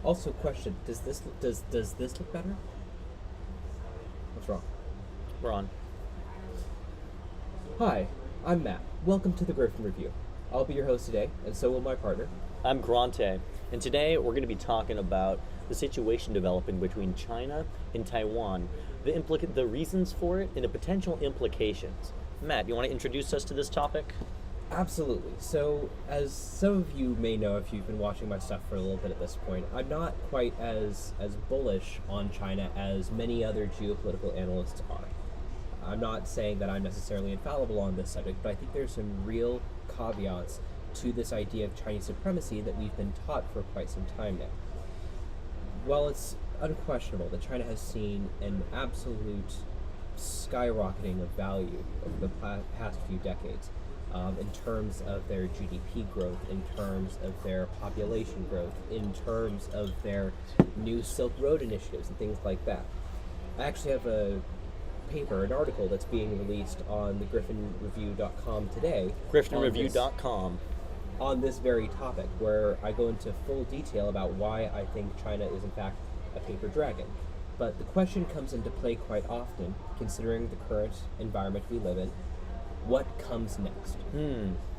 Also, question: does this look better? What's wrong? We're on. Hi, I'm Matt. Welcome to the Griffin Review. I'll be your host today, and so will my partner. I'm Grante, and today we're going to be talking about the situation developing between China and Taiwan, the reasons for it, and the potential implications. Matt, you want to introduce us to this topic? Absolutely. So, as some of you may know if you've been watching my stuff for a little bit at this point, I'm not quite as bullish on China as many other geopolitical analysts are. I'm not saying that I'm necessarily infallible on this subject, but I think there's some real caveats to this idea of Chinese supremacy that we've been taught for quite some time now. While it's unquestionable that China has seen an absolute skyrocketing of value over the past few decades, in terms of their GDP growth, in terms of their population growth, in terms of their new Silk Road initiatives and things like that. I actually have an article that's being released on the griffinreview.com today. griffinreview.com. On this very topic, where I go into full detail about why I think China is in fact a paper dragon. But the question comes into play quite often, considering the current environment we live in: what comes next?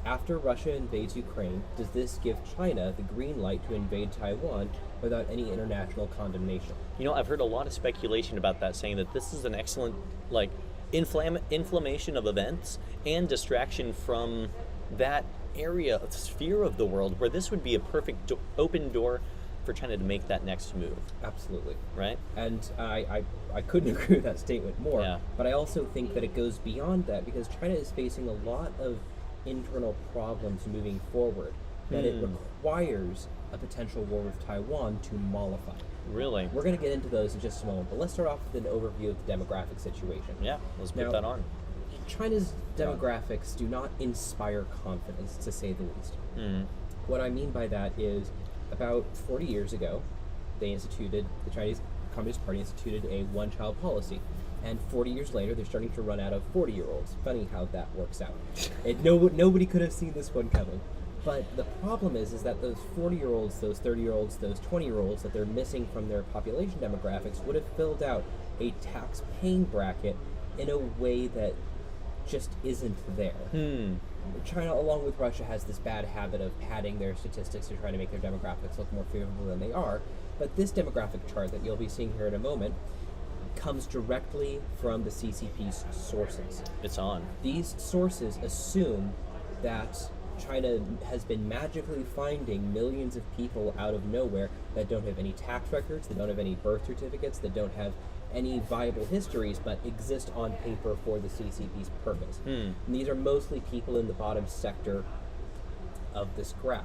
After Russia invades Ukraine, does this give China the green light to invade Taiwan without any international condemnation? You know, I've heard a lot of speculation about that, saying that this is an excellent, inflammation of events and distraction from that area, sphere of the world, where this would be a perfect open door for China to make that next move. Absolutely. Right? And I couldn't agree with that statement more. Yeah. But I also think that it goes beyond that, because China is facing a lot of internal problems moving forward that it requires a potential war with Taiwan to mollify. Really? We're going to get into those in just a moment, but let's start off with an overview of the demographic situation. Yeah, let's put Now, that on. China's demographics do not inspire confidence, to say the least. What I mean by that is, about 40 years ago, the Chinese Communist Party instituted a one-child policy. And 40 years later, they're starting to run out of 40-year-olds. Funny how that works out. Nobody could have seen this one coming. But the problem is that those 40-year-olds, those 30-year-olds, those 20-year-olds that they're missing from their population demographics would have filled out a tax-paying bracket in a way that just isn't there. China, along with Russia, has this bad habit of padding their statistics to try to make their demographics look more favorable than they are. But this demographic chart that you'll be seeing here in a moment comes directly from the CCP's sources. It's on. These sources assume that China has been magically finding millions of people out of nowhere that don't have any tax records, that don't have any birth certificates, that don't have any viable histories, but exist on paper for the CCP's purpose. And these are mostly people in the bottom sector of this graph.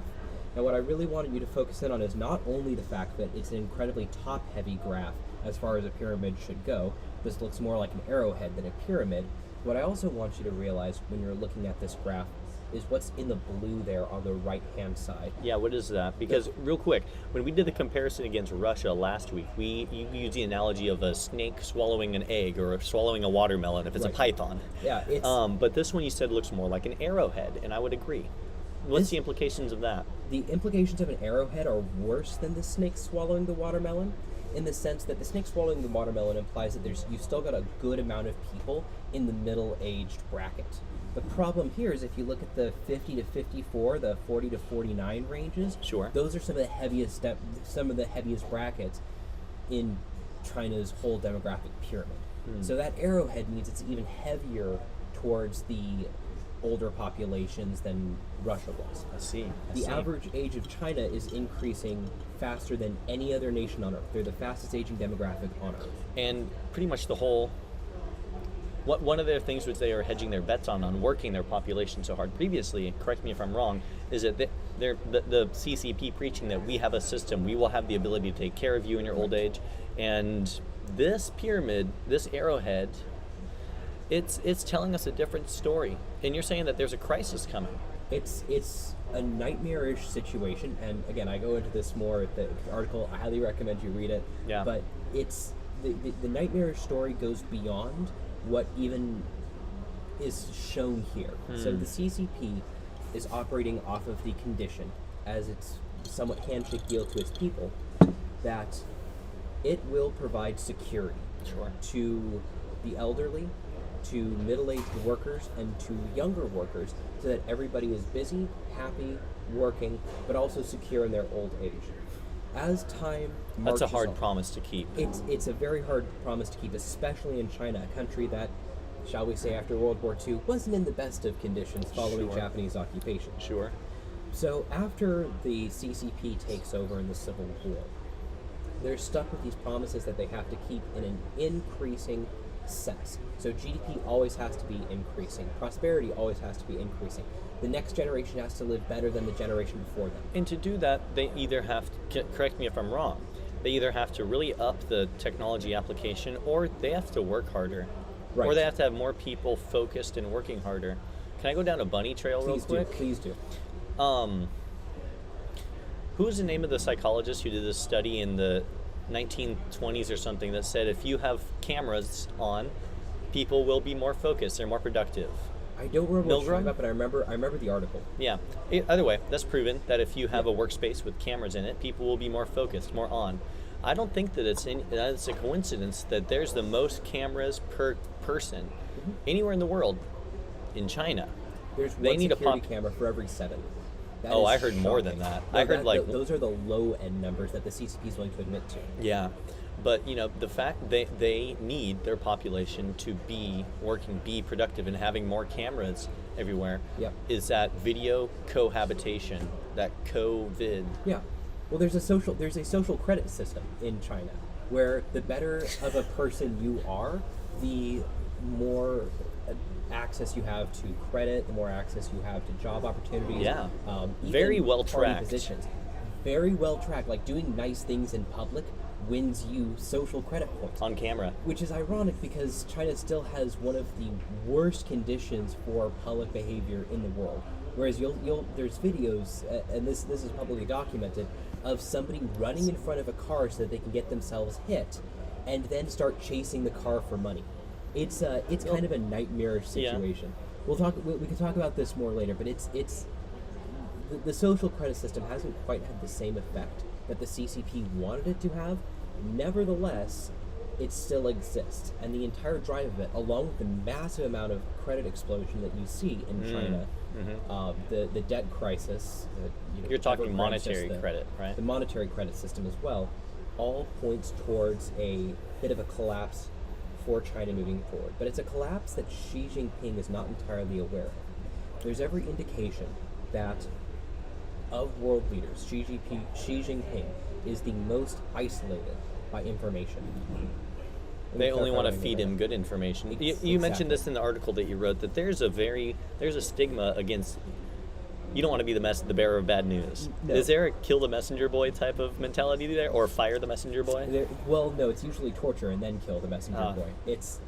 Now, what I really wanted you to focus in on is not only the fact that it's an incredibly top-heavy graph as far as a pyramid should go. This looks more like an arrowhead than a pyramid. What I also want you to realize when you're looking at this graph is what's in the blue there on the right-hand side. Yeah, what is that? Because real quick, when we did the comparison against Russia last week, you used the analogy of a snake swallowing an egg or swallowing a watermelon if it's a python. Yeah, it's... but this one you said looks more like an arrowhead, and I would agree. What's the implications of that? The implications of an arrowhead are worse than the snake swallowing the watermelon, in the sense that the snake swallowing the watermelon implies that you've still got a good amount of people in the middle-aged bracket. The problem here is if you look at the 50 to 54, the 40 to 49 ranges, Sure. those are some of the heaviest brackets in China's whole demographic pyramid. So that arrowhead means it's even heavier towards the older populations than Russia was. I see. The average age of China is increasing faster than any other nation on Earth. They're the fastest aging demographic on Earth. And pretty much the whole... One of their things which they are hedging their bets on working their population so hard previously, correct me if I'm wrong, is that the CCP preaching that we have a system, we will have the ability to take care of you in your old age. And this pyramid, this arrowhead, it's telling us a different story. And you're saying that there's a crisis coming. It's a nightmarish situation, and again, I go into this more at the article. I highly recommend you read it. Yeah. But it's the nightmarish story goes beyond what even is shown here. So the CCP is operating off of the condition, as its somewhat handshake deal to its people, that it will provide security Sure. to the elderly, to middle-aged workers, and to younger workers, so that everybody is busy, happy, working, but also secure in their old age. As time marches That's a hard on, promise to keep. it's a very hard promise to keep, especially in China, a country that, shall we say, after World War II, wasn't in the best of conditions following Sure. Japanese occupation. Sure. So after the CCP takes over in the Civil War, they're stuck with these promises that they have to keep in an increasing sense. So GDP always has to be increasing. Prosperity always has to be increasing. The next generation has to live better than the generation before them. And to do that, they either have to, correct me if I'm wrong, they either have to really up the technology application, or they have to work harder. Right. Or they have to have more people focused and working harder. Can I go down a bunny trail real quick? Please do. Who's the name of the psychologist who did this study in the 1920s or something that said if you have cameras on, people will be more focused, they're more productive? I don't remember what you're talking Milgram? about, but I remember the article. Yeah. Either way, that's proven that if you have a workspace with cameras in it, people will be more focused, more on. I don't think that it's a coincidence that there's the most cameras per person anywhere in the world in China. There's They one need a security camera for every 7. That Oh, is I heard more than shocking. that. No, I heard those are the low-end numbers that the CCP is willing to admit to. Yeah, but the fact they need their population to be working, be productive, and having more cameras everywhere Yep. is that video cohabitation, that COVID. Yeah. Well, there's a social credit system in China where the better of a person you are, the more access you have to credit, the more access you have to job opportunities. Yeah. Even Very well party tracked. positions. Very well tracked. Like doing nice things in public wins you social credit points. On camera. Which is ironic because China still has one of the worst conditions for public behavior in the world. Whereas there's videos, and this is publicly documented, of somebody running in front of a car so that they can get themselves hit, and then start chasing the car for money. It's kind of a nightmarish situation. We can talk about this more later, but the social credit system hasn't quite had the same effect that the CCP wanted it to have. Nevertheless, it still exists, and the entire drive of it, along with the massive amount of credit explosion that you see in China, the debt crisis. You're talking Evergrande, monetary just credit, right? The monetary credit system as well, all points towards a bit of a collapse for China moving forward. But it's a collapse that Xi Jinping is not entirely aware of. There's every indication that of world leaders, Xi Jinping is the most isolated by information. They only want to clarify feed that. him good information. You Exactly. mentioned this in the article that you wrote, that there's a stigma against, you don't want to be the bearer of bad news. No. Is there a kill the messenger boy type of mentality there, or fire the messenger boy? Well, no, it's usually torture and then kill the messenger boy. It's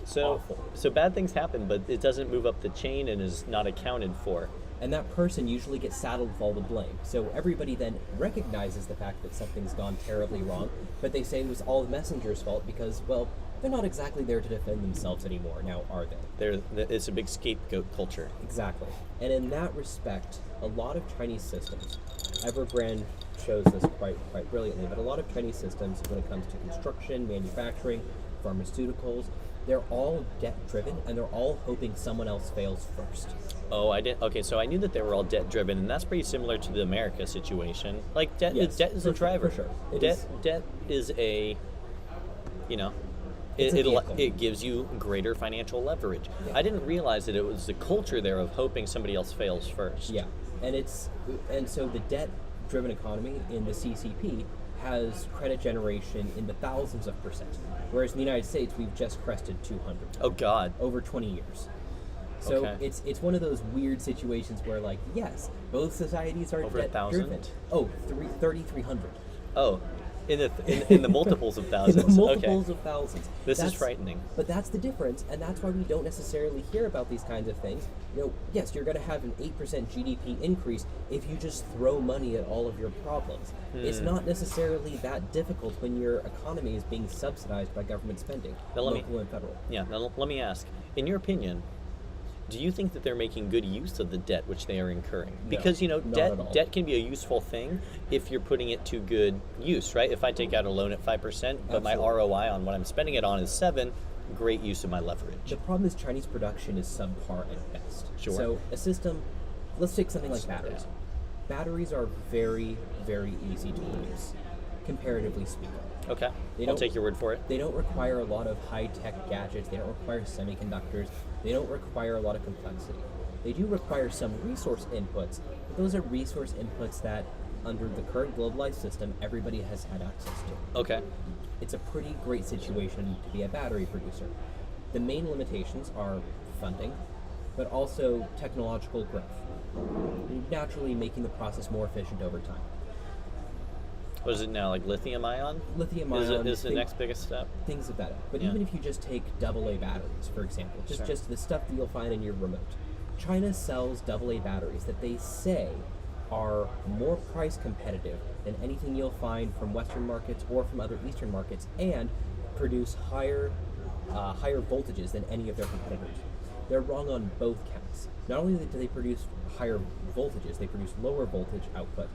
So awful. so bad things happen, but it doesn't move up the chain and is not accounted for. And that person usually gets saddled with all the blame. So everybody then recognizes the fact that something's gone terribly wrong, but they say it was all the messenger's fault because, well, they're not exactly there to defend themselves anymore, now are they? It's a big scapegoat culture. Exactly. And in that respect, a lot of Chinese systems, Evergrande shows this quite brilliantly, but a lot of Chinese systems, when it comes to construction, manufacturing, pharmaceuticals, they're all debt-driven, and they're all hoping someone else fails first. Oh, I didn't. Okay, so I knew that they were all debt-driven, and that's pretty similar to the America situation. Like debt, Yes, debt is a driver. for sure. Debt is a, It's a vehicle. it gives you greater financial leverage. Yeah. I didn't realize that it was the culture there of hoping somebody else fails first. Yeah, and so the debt-driven economy in the CCP has credit generation in the thousands of percent, whereas in the United States we've just crested 200 Oh God. over 20 years. So Okay. it's one of those weird situations where, like, yes, both societies are Over 1,000? debt-driven. Oh, 3,300. Oh, in the multiples of thousands. In the multiples Okay. of thousands. This is frightening. But that's the difference, and that's why we don't necessarily hear about these kinds of things. Yes, you're going to have an 8% GDP increase if you just throw money at all of your problems. It's not necessarily that difficult when your economy is being subsidized by government spending, Now let me- local and federal. Yeah. Now let me ask, in your opinion, Do you think that they're making good use of the debt which they are incurring? No, Because, not at all. debt can be a useful thing if you're putting it to good use, right? If I take out a loan at 5%, but my Absolutely. ROI on what I'm spending it on is 7, great use of my leverage. The problem is Chinese production is subpar at best. Sure. So a system, let's take something like batteries. Yeah. Batteries are very, very easy to produce, comparatively speaking. Okay, They I'll don't- take your word for it. They don't require a lot of high-tech gadgets. They don't require semiconductors. They don't require a lot of complexity. They do require some resource inputs, but those are resource inputs that, under the current globalized system, everybody has had access to. Okay. It's a pretty great situation to be a battery producer. The main limitations are funding, but also technological growth, naturally making the process more efficient over time. What is it now, like lithium ion? Lithium Is ion the next biggest step? things of that. But Yeah. even if you just take AA batteries, for example, Sure. just the stuff that you'll find in your remote, China sells AA batteries that they say are more price competitive than anything you'll find from Western markets or from other Eastern markets, and produce higher voltages than any of their competitors. They're wrong on both counts. Not only do they produce higher voltages, they produce lower voltage output,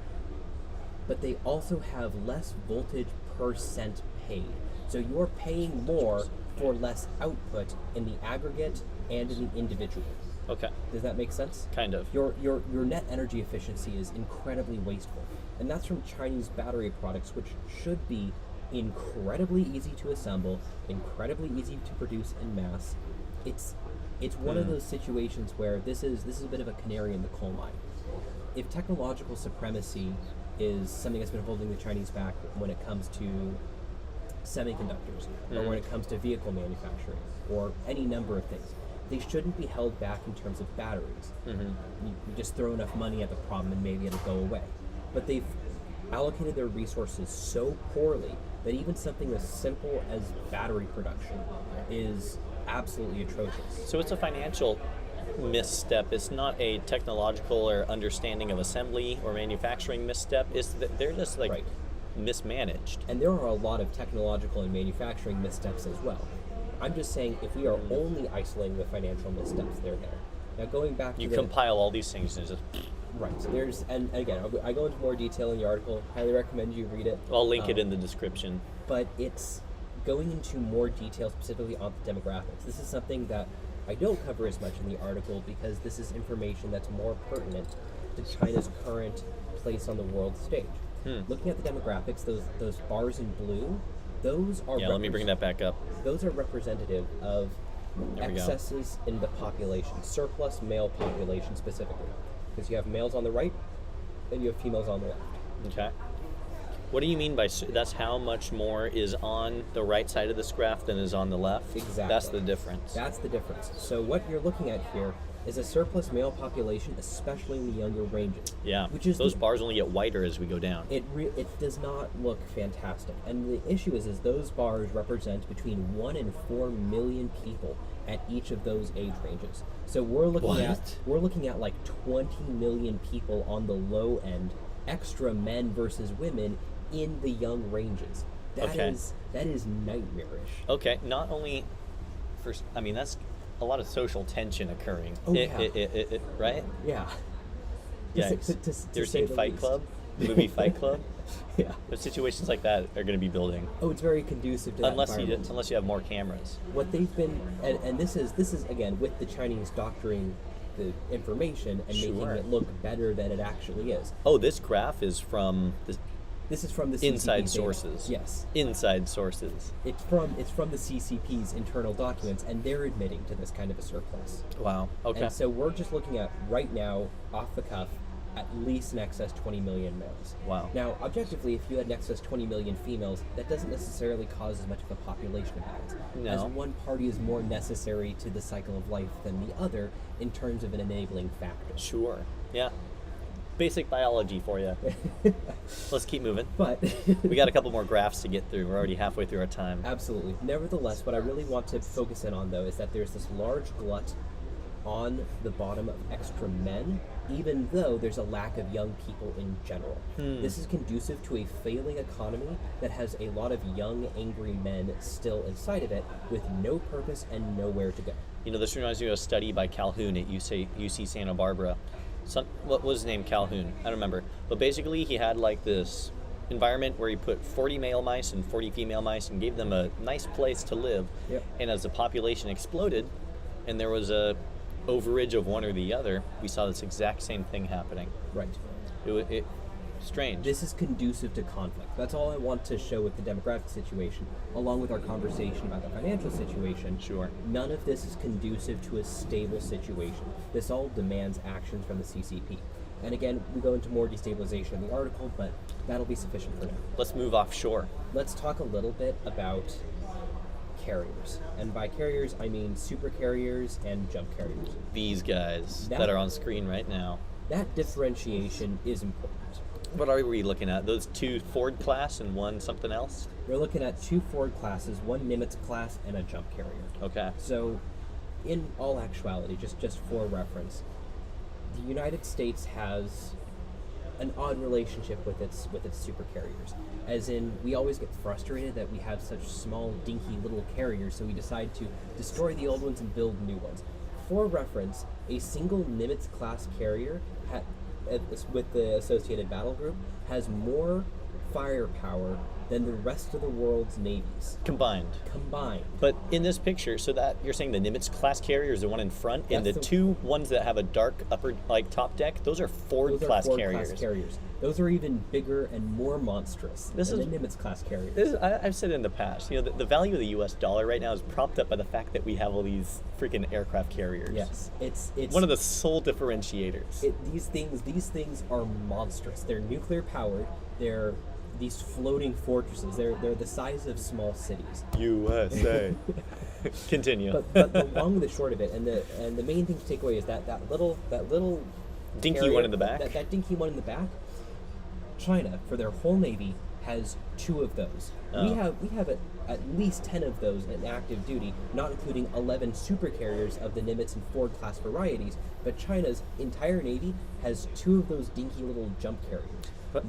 but they also have less voltage per cent paid. So you're paying more for less output in the aggregate and in the individual. Okay, Does that make sense? kind of. Your net energy efficiency is incredibly wasteful. And that's from Chinese battery products, which should be incredibly easy to assemble, incredibly easy to produce in mass. It's one of those situations where this is a bit of a canary in the coal mine. If technological supremacy is something that's been holding the Chinese back when it comes to semiconductors, or when it comes to vehicle manufacturing, or any number of things, they shouldn't be held back in terms of batteries. You just throw enough money at the problem and maybe it'll go away. But they've allocated their resources so poorly that even something as simple as battery production is absolutely atrocious. So it's a financial misstep. It's not a technological or understanding of assembly or manufacturing misstep. It's that they're just like Right. mismanaged. And there are a lot of technological and manufacturing missteps as well. I'm just saying, if we are only isolating the financial missteps, they're there. Now, going back to You the, compile all these things and it's just, right, so there's, and again, I go into more detail in the article. Highly recommend you read it. I'll link it Um, in the description. But it's going into more detail specifically on the demographics. This is something that I don't cover as much in the article because this is information that's more pertinent to China's current place on the world stage. Looking at the demographics, those bars in blue, those are Yeah, let me bring that back up. those are representative of There we go. excesses in the population, surplus male population specifically, because you have males on the right and you have females on the left. Okay. What do you mean by that's how much more is on the right side of this graph than is on the left? Exactly. That's the difference. That's the difference. So what you're looking at here is a surplus male population, especially in the younger ranges. Yeah. Which is Those bars only get wider as we go down. It does not look fantastic, and the issue is those bars represent between 1 and 4 million people at each of those age ranges. So we're looking at like 20 million people on the low end, extra men versus women in the young ranges. That is nightmarish. Okay, not only I mean, that's a lot of social tension occurring. Oh, yeah. Right? Yeah. Yeah. To You ever say seen the Fight least. Club? The movie Fight Club? Yeah. But situations like that are going to be building. Oh, it's very conducive to that Unless environment. you have more cameras. What they've been, and this is again with the Chinese doctoring the information and making Sure. it look better than it actually is. Oh, this graph is from the This is from the CCP inside data. sources. Yes, Inside sources. it's from the CCP's internal documents, and they're admitting to this kind of a surplus. Wow. Okay. And so we're just looking at right now, off the cuff, at least in excess 20 million males. Wow. Now, objectively, if you had in excess 20 million females, that doesn't necessarily cause as much of a population imbalance. No. As one party is more necessary to the cycle of life than the other in terms of an enabling factor. Sure. Yeah. Basic biology for you. Let's keep moving. But We got a couple more graphs to get through. We're already halfway through our time. absolutely. Nevertheless, what I really want to focus in on, though, is that there's this large glut on the bottom of extra men even though there's a lack of young people in general. This is conducive to a failing economy that has a lot of young, angry men still inside of it with no purpose and nowhere to go. You know, this reminds me of a study by Calhoun at UC Santa Barbara. What was his name? Calhoun. I don't remember. But basically, he had like this environment where he put 40 male mice and 40 female mice and gave them a nice place to live. Yep. And as the population exploded and there was a overage of one or the other, we saw this exact same thing happening. Right. It strange. This is conducive to conflict. That's all I want to show with the demographic situation, along with our conversation about the financial situation. Sure. None of this is conducive to a stable situation. This all demands actions from the CCP. And again, we go into more destabilization in the article, but that'll be sufficient for now. Let's move offshore. Let's talk a little bit about carriers. And by carriers, I mean super carriers and jump carriers. These guys that are on screen right now. That differentiation is important. What are we looking at? Those two Ford class and one something else? We're looking at two Ford classes, one Nimitz class, and a jump carrier. Okay. So, in all actuality, just for reference, the United States has an odd relationship with its super carriers. As in, we always get frustrated that we have such small, dinky little carriers, so we decide to destroy the old ones and build new ones. For reference, a single Nimitz class carrier with the associated battle group has more firepower than the rest of the world's navies Combined. But in this picture, so that you're saying the Nimitz class carrier is the one in front, and the two ones that have a dark upper, like top deck, those are Ford class carriers. Those are even bigger and more monstrous than the Nimitz class carriers. I've said it in the past, you know, the value of the U.S. dollar right now is propped up by the fact that we have all these freaking aircraft carriers. Yes, it's one of the sole differentiators. These things are monstrous. They're nuclear powered. They're these floating fortresses. They're the size of small cities. USA. Continue. But the long and the short of it, and the main thing to take away is that little dinky carrier, one in the back. That dinky one in the back. China, for their whole navy, has 2 of those. Oh. We have at least 10 of those in active duty, not including 11 super carriers of the Nimitz and Ford class varieties. But China's entire navy has 2 of those dinky little jump carriers.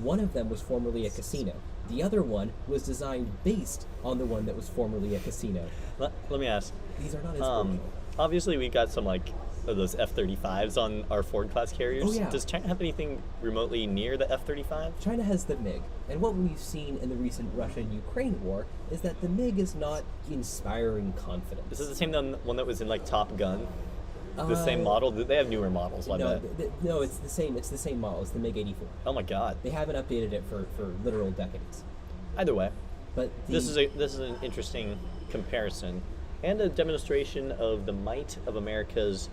One of them was formerly a casino. The other one was designed based on the one that was formerly a casino. Let me ask. These are not inspirational. Obviously, we got some like those F-35s on our Ford class carriers. Oh, yeah. Does China have anything remotely near the F-35? China has the MiG, and what we've seen in the recent Russia-Ukraine war is that the MiG is not inspiring confidence. This is the same one that was in like Top Gun. The same model? They have newer models like that. No, it's the same. It's the same model. It's the MiG-84. Oh my God! They haven't updated it for literal decades. Either way, but this is an interesting comparison and a demonstration of the might of America's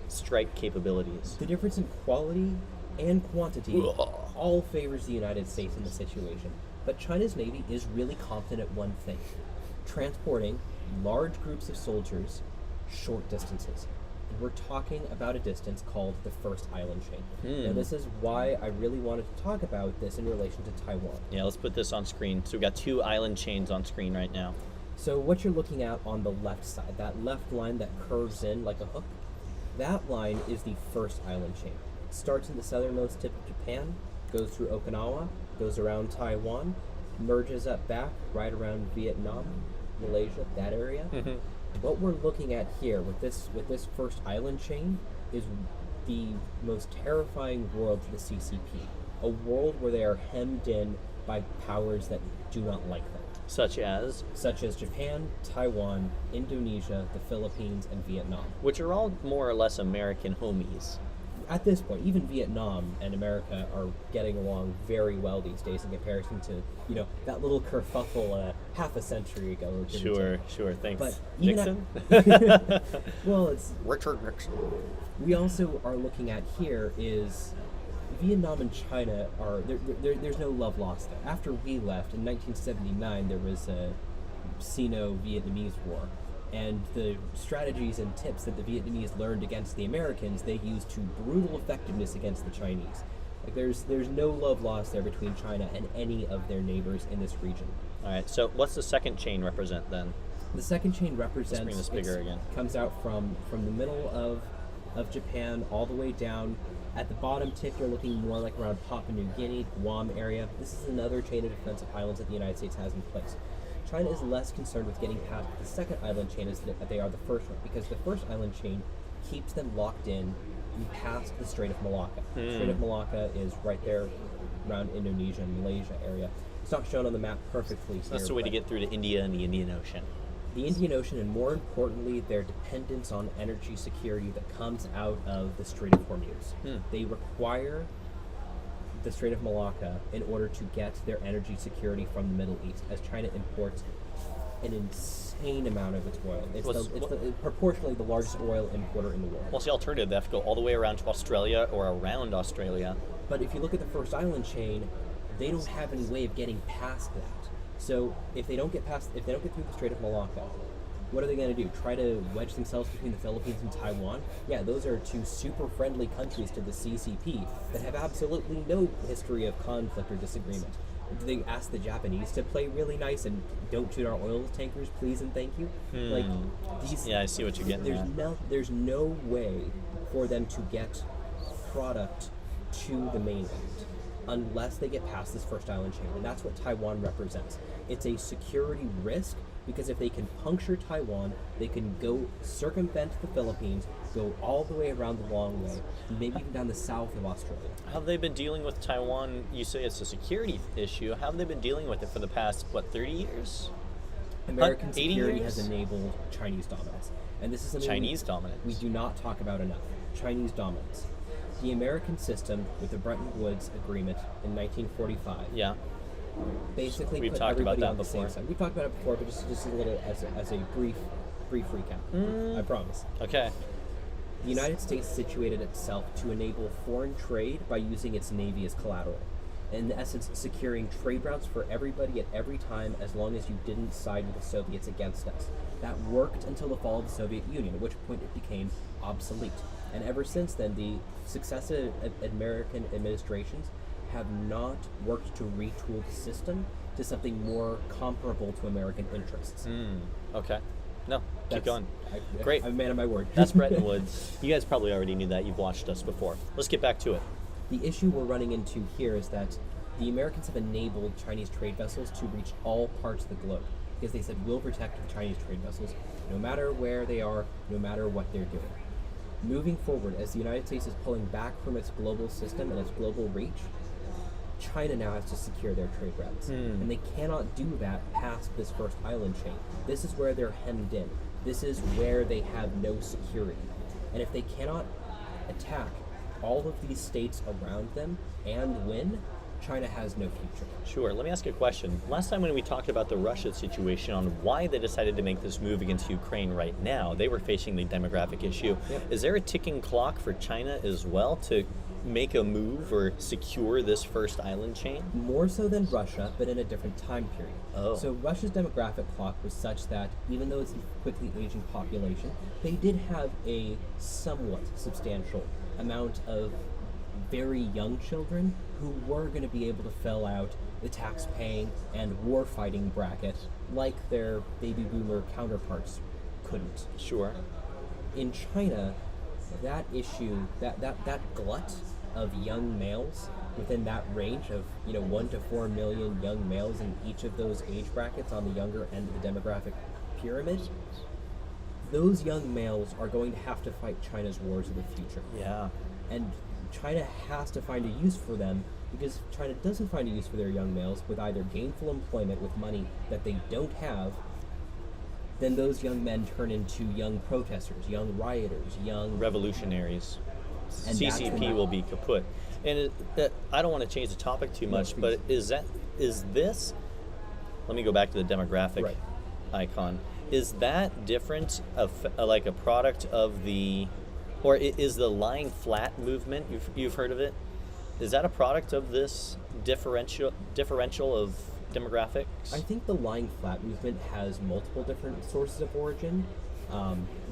strike capabilities. The difference in quality and quantity all favors the United States in this situation. But China's Navy is really competent at one thing: transporting large groups of soldiers short distances. And we're talking about a distance called the First Island Chain. Now, this is why I really wanted to talk about this in relation to Taiwan. Yeah, let's put this on screen. So we've got 2 island chains on screen right now. So what you're looking at on the left side, that left line that curves in like a hook, that line is the First Island Chain. It starts in the southernmost tip of Japan, goes through Okinawa, goes around Taiwan, merges up back right around Vietnam, Malaysia, that area. Mm-hmm. What we're looking at here with this First Island Chain is the most terrifying world to the CCP. A world where they are hemmed in by powers that do not like them. Such as Japan, Taiwan, Indonesia, the Philippines, and Vietnam. Which are all more or less American homies. At this point, even Vietnam and America are getting along very well these days in comparison to, that little kerfuffle half a century ago. Sure. Thanks, but Nixon? Well, it's... Richard Nixon. We also are looking at here is Vietnam and China are... There's no love lost there. After we left, in 1979, there was a Sino-Vietnamese war. And the strategies and tips that the Vietnamese learned against the Americans, they used to brutal effectiveness against the Chinese. Like there's no love lost there between China and any of their neighbors in this region. All right. So what's the second chain represent then? The second chain represents. Let's bring this bigger again. Comes out from the middle of Japan all the way down At the bottom tip, you're looking more like around Papua New Guinea, Guam area. This is another chain of defensive islands that the United States has in place. China is less concerned with getting past the second island chain as they are the first one, because the first island chain keeps them locked in past the Strait of Malacca. The Strait of Malacca is right there around Indonesia and Malaysia area. It's not shown on the map perfectly So here. that's the way to get through to India and the Indian Ocean. The Indian Ocean, and more importantly, their dependence on energy security that comes out of the Strait of Hormuz. They require the Strait of Malacca in order to get their energy security from the Middle East, as China imports an insane amount of its oil. It's proportionally the largest oil importer in the world. What's the alternative? They have to go all the way around to Australia or around Australia. But if you look at the first island chain, they don't have any way of getting past that. So if they don't get through the Strait of Malacca, what are they going to do? Try to wedge themselves between the Philippines and Taiwan? Yeah, those are two super friendly countries to the CCP that have absolutely no history of conflict or disagreement. Do they ask the Japanese to play really nice and don't shoot our oil tankers, please and thank you? Like these. Yeah, I see what you're getting at. There's no way for them to get product to the mainland unless they get past this first island chain, and that's what Taiwan represents. It's a security risk, because if they can puncture Taiwan, they can go circumvent the Philippines, go all the way around the long way, maybe even down the south of Australia. How have they been dealing with Taiwan? You say it's a security issue. How have they been dealing with it for the past, 30 years? American 80 security years? has enabled Chinese dominance, and this is something Chinese dominance. we do not talk about enough. Chinese dominance. The American system, with the Bretton Woods Agreement in 1945, Yeah. basically We've put talked about everybody that on the before. same side. We've talked about it before, but just a little as a brief recap. I promise. Okay. The United States situated itself to enable foreign trade by using its navy as collateral. In essence, securing trade routes for everybody at every time, as long as you didn't side with the Soviets against us. That worked until the fall of the Soviet Union, at which point it became obsolete. And ever since then, the successive American administrations have not worked to retool the system to something more comparable to American interests. Okay. No, keep going. Great. I'm a man of my word. That's Bretton Woods. You guys probably already knew that. You've watched us before. Let's get back to it. The issue we're running into here is that the Americans have enabled Chinese trade vessels to reach all parts of the globe, because they said, we'll protect the Chinese trade vessels no matter where they are, no matter what they're doing. Moving forward, as the United States is pulling back from its global system and its global reach, China now has to secure their trade routes. And they cannot do that past this first island chain. This is where they're hemmed in. This is where they have no security. And if they cannot attack all of these states around them and win, China has no future. Sure. Let me ask you a question. Last time when we talked about the Russia situation on why they decided to make this move against Ukraine right now, they were facing the demographic issue. Yep. Is there a ticking clock for China as well to make a move or secure this first island chain? More so than Russia, but in a different time period. Oh. So Russia's demographic clock was such that even though it's a quickly aging population, they did have a somewhat substantial amount of very young children who were going to be able to fill out the tax-paying and war-fighting bracket like their baby boomer counterparts couldn't. Sure. In China, that issue, that glut of young males within that range of 1 to 4 million young males in each of those age brackets on the younger end of the demographic pyramid, those young males are going to have to fight China's wars of the future. Yeah. And China has to find a use for them, because China doesn't find a use for their young males with either gainful employment with money that they don't have. Then those young men turn into young protesters, young rioters, young revolutionaries. And CCP will be kaput. And I don't want to change the topic too much, but is this? Let me go back to the demographic icon. Is that different like a product of the, or is the lying flat movement? You've heard of it? Is that a product of this differential of demographics? I think the lying flat movement has multiple different sources of origin,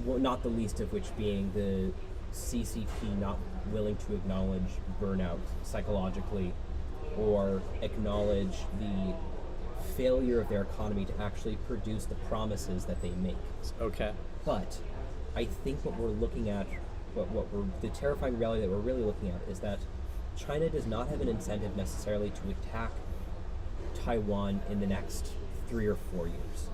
not the least of which being the CCP not willing to acknowledge burnout psychologically or acknowledge the failure of their economy to actually produce the promises that they make. Okay. But I think what we're looking at the terrifying reality that we're really looking at is that China does not have an incentive necessarily to attack Taiwan in the next 3 or 4 years.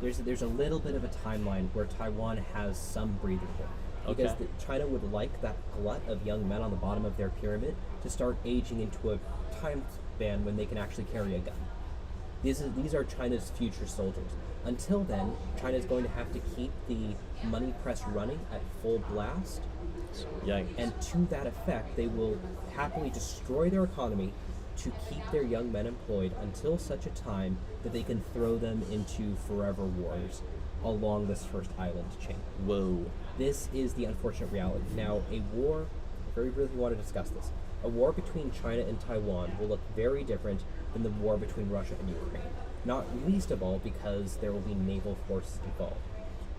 There's a little bit of a timeline where Taiwan has some breathing room. Because China would like that glut of young men on the bottom of their pyramid to start aging into a time span when they can actually carry a gun. These are China's future soldiers. Until then, China is going to have to keep the money press running at full blast. Yikes. And to that effect, they will happily destroy their economy to keep their young men employed until such a time that they can throw them into forever wars along this first island chain. Whoa. This is the unfortunate reality. Now, a war, I very briefly want to discuss this. A war between China and Taiwan will look very different than the war between Russia and Ukraine. Not least of all because there will be naval forces involved.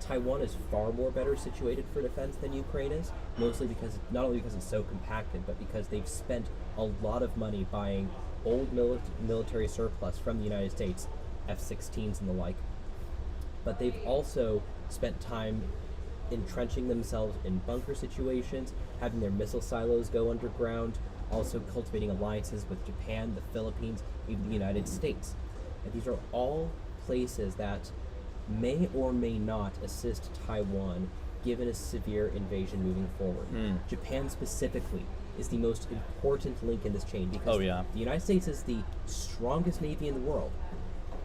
Taiwan is far more better situated for defense than Ukraine is, mostly because, not only because it's so compacted, but because they've spent a lot of money buying old military surplus from the United States, F-16s and the like. But they've also spent time entrenching themselves in bunker situations, having their missile silos go underground, also cultivating alliances with Japan, the Philippines, even the United States. And these are all places that may or may not assist Taiwan given a severe invasion moving forward. Japan specifically is the most important link in this chain because the United States is the strongest navy in the world.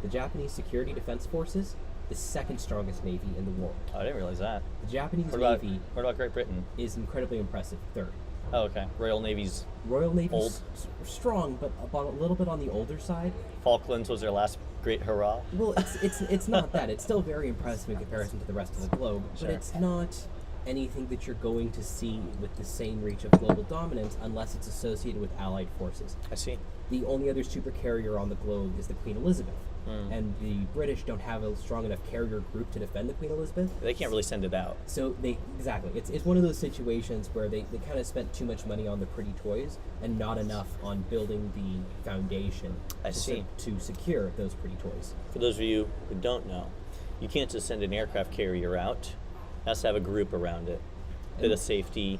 The Japanese Security Defense Forces, the second strongest navy in the world. Oh, I didn't realize that. The Japanese Navy what about Great Britain? Is incredibly impressive, third. Oh, okay. Royal Navy's old. Strong, but about a little bit on the older side. Falklands was their last great hurrah. Well, it's not that. It's still very impressive in comparison to the rest of the globe, but it's not anything that you're going to see with the same reach of global dominance unless it's associated with allied forces. I see. The only other supercarrier on the globe is the Queen Elizabeth. And the British don't have a strong enough carrier group to defend the Queen Elizabeth. They can't really send it out. So it's one of those situations where they kind of spent too much money on the pretty toys and not enough on building the foundation to secure those pretty toys. For those of you who don't know, you can't just send an aircraft carrier out. It has to have a group around it. Bit of safety.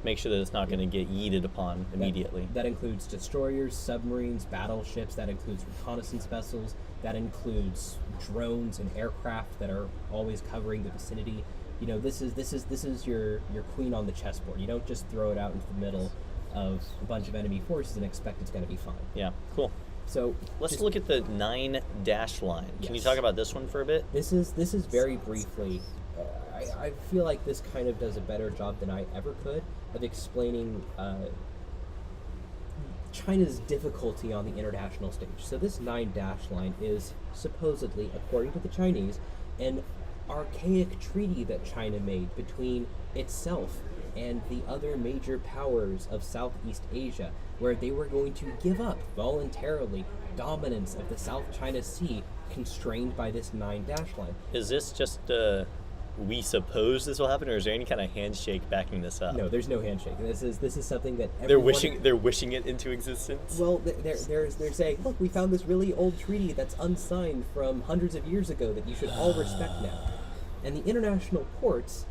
Make sure that it's not going to get yeeted upon immediately. That includes destroyers, submarines, battleships. That includes reconnaissance vessels. That includes drones and aircraft that are always covering the vicinity. You know, this is your queen on the chessboard. You don't just throw it out into the middle of a bunch of enemy forces and expect it's going to be fine. Yeah, cool. So let's look at the 9 dash line. Can you talk about this one for a bit? This is very briefly. I feel like this kind of does a better job than I ever could of explaining China's difficulty on the international stage. So this 9 dash line is supposedly, according to the Chinese, an archaic treaty that China made between itself and the other major powers of Southeast Asia, where they were going to give up voluntarily dominance of the South China Sea constrained by this 9 dash line. Is this just we suppose this will happen, or is there any kind of handshake backing this up? No, there's no handshake. This is something that they're wishing it into existence. Well, they're saying, look, we found this really old treaty that's unsigned from hundreds of years ago that you should all respect now. And the international courts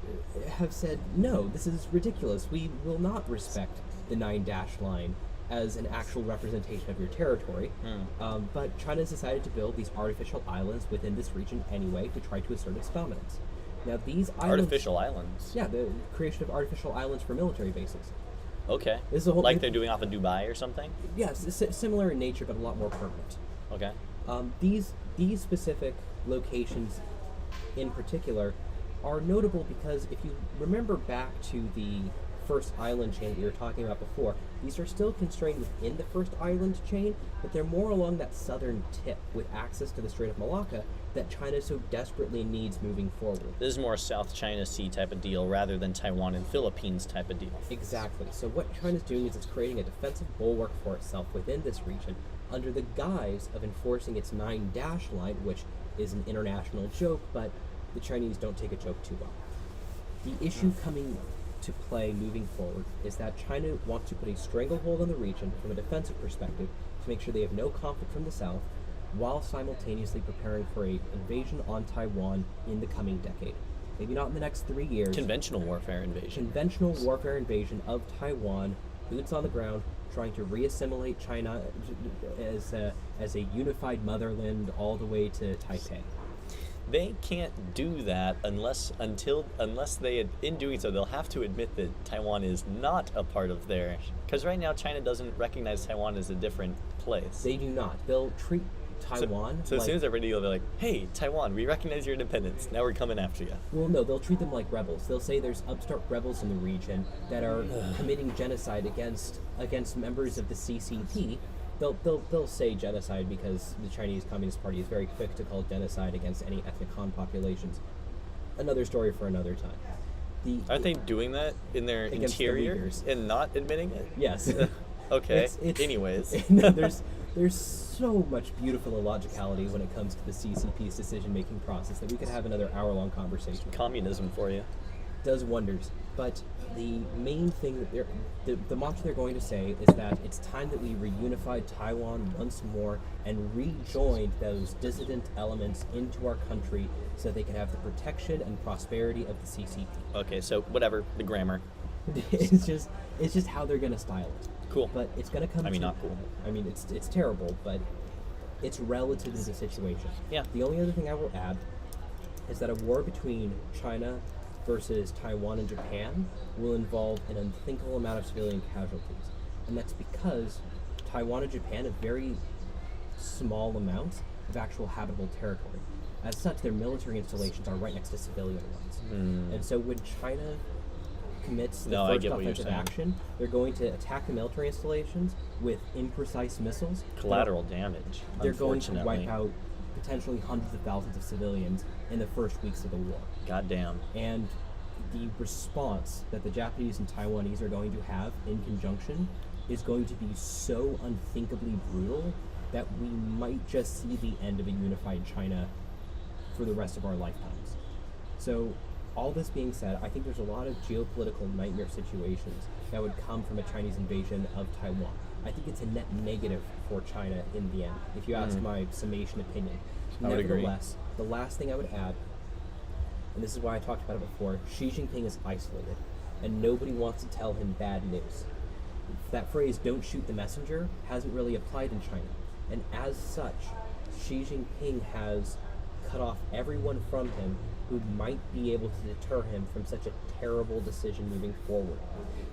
have said, no, this is ridiculous. We will not respect the 9 dash line as an actual representation of your territory. But China's decided to build these artificial islands within this region anyway to try to assert its dominance. Now these islands... Artificial islands? Yeah, the creation of artificial islands for military bases. Okay. This is a whole, like they're doing off of Dubai or something? Yeah, similar in nature, but a lot more permanent. Okay. These specific locations in particular are notable because if you remember back to the first island chain that you were talking about before, these are still constrained within the first island chain, but they're more along that southern tip with access to the Strait of Malacca that China so desperately needs moving forward. This is more a South China Sea type of deal rather than Taiwan and Philippines type of deal. Exactly. So what China's doing is it's creating a defensive bulwark for itself within this region under the guise of enforcing its 9 dash line, which is an international joke, but the Chinese don't take a joke too well. The issue coming to play moving forward is that China wants to put a stranglehold on the region from a defensive perspective to make sure they have no conflict from the south, while simultaneously preparing for an invasion on Taiwan in the coming decade. maybe not in the next 3 years, Conventional warfare invasion. conventional warfare invasion of Taiwan, boots on the ground, trying to reassimilate China as a unified motherland all the way to Taipei. They can't do that unless they, in doing so, they'll have to admit that Taiwan is not a part of their. Because right now, China doesn't recognize Taiwan as a different place. They do not. They'll treat Taiwan. So as soon as they're ready to go, they're like, "Hey, Taiwan, we recognize your independence. Now we're coming after you." Well, no, they'll treat them like rebels. They'll say there's upstart rebels in the region that are committing genocide against members of the CCP. They'll say genocide because the Chinese Communist Party is very quick to call genocide against any ethnic Han populations. Another story for another time. Aren't they doing that in their Against the interior Uyghurs. and not admitting it? Yes. Okay. It's Anyways. no, there's so much beautiful illogicality when it comes to the CCP's decision-making process that we could have another hour-long conversation. Communism for you. Does wonders. But the main thing that the mantra they're going to say is that it's time that we reunified Taiwan once more and rejoined those dissident elements into our country so they can have the protection and prosperity of the CCP. Okay, so whatever, the grammar. It's just how they're going to style it. Cool. But it's going to come. I mean, not cool. I mean, it's terrible, but it's relative to the situation. Yeah. The only other thing I will add is that a war between China versus Taiwan and Japan will involve an unthinkable amount of civilian casualties, and that's because Taiwan and Japan have very small amounts of actual habitable territory. As such, their military installations are right next to civilian ones, and so when China commits the first offensive action, they're going to attack the military installations with imprecise missiles. Collateral damage. They're going to wipe out potentially hundreds of thousands of civilians in the first weeks of the war. Goddamn. And the response that the Japanese and Taiwanese are going to have in conjunction is going to be so unthinkably brutal that we might just see the end of a unified China for the rest of our lifetimes. So, all this being said, I think there's a lot of geopolitical nightmare situations that would come from a Chinese invasion of Taiwan. I think it's a net negative for China in the end, if you ask my summation opinion. I would agree. Nevertheless, the last thing I would add, and this is why I talked about it before, Xi Jinping is isolated, and nobody wants to tell him bad news. That phrase, "don't shoot the messenger," hasn't really applied in China. And as such, Xi Jinping has cut off everyone from him who might be able to deter him from such a terrible decision moving forward.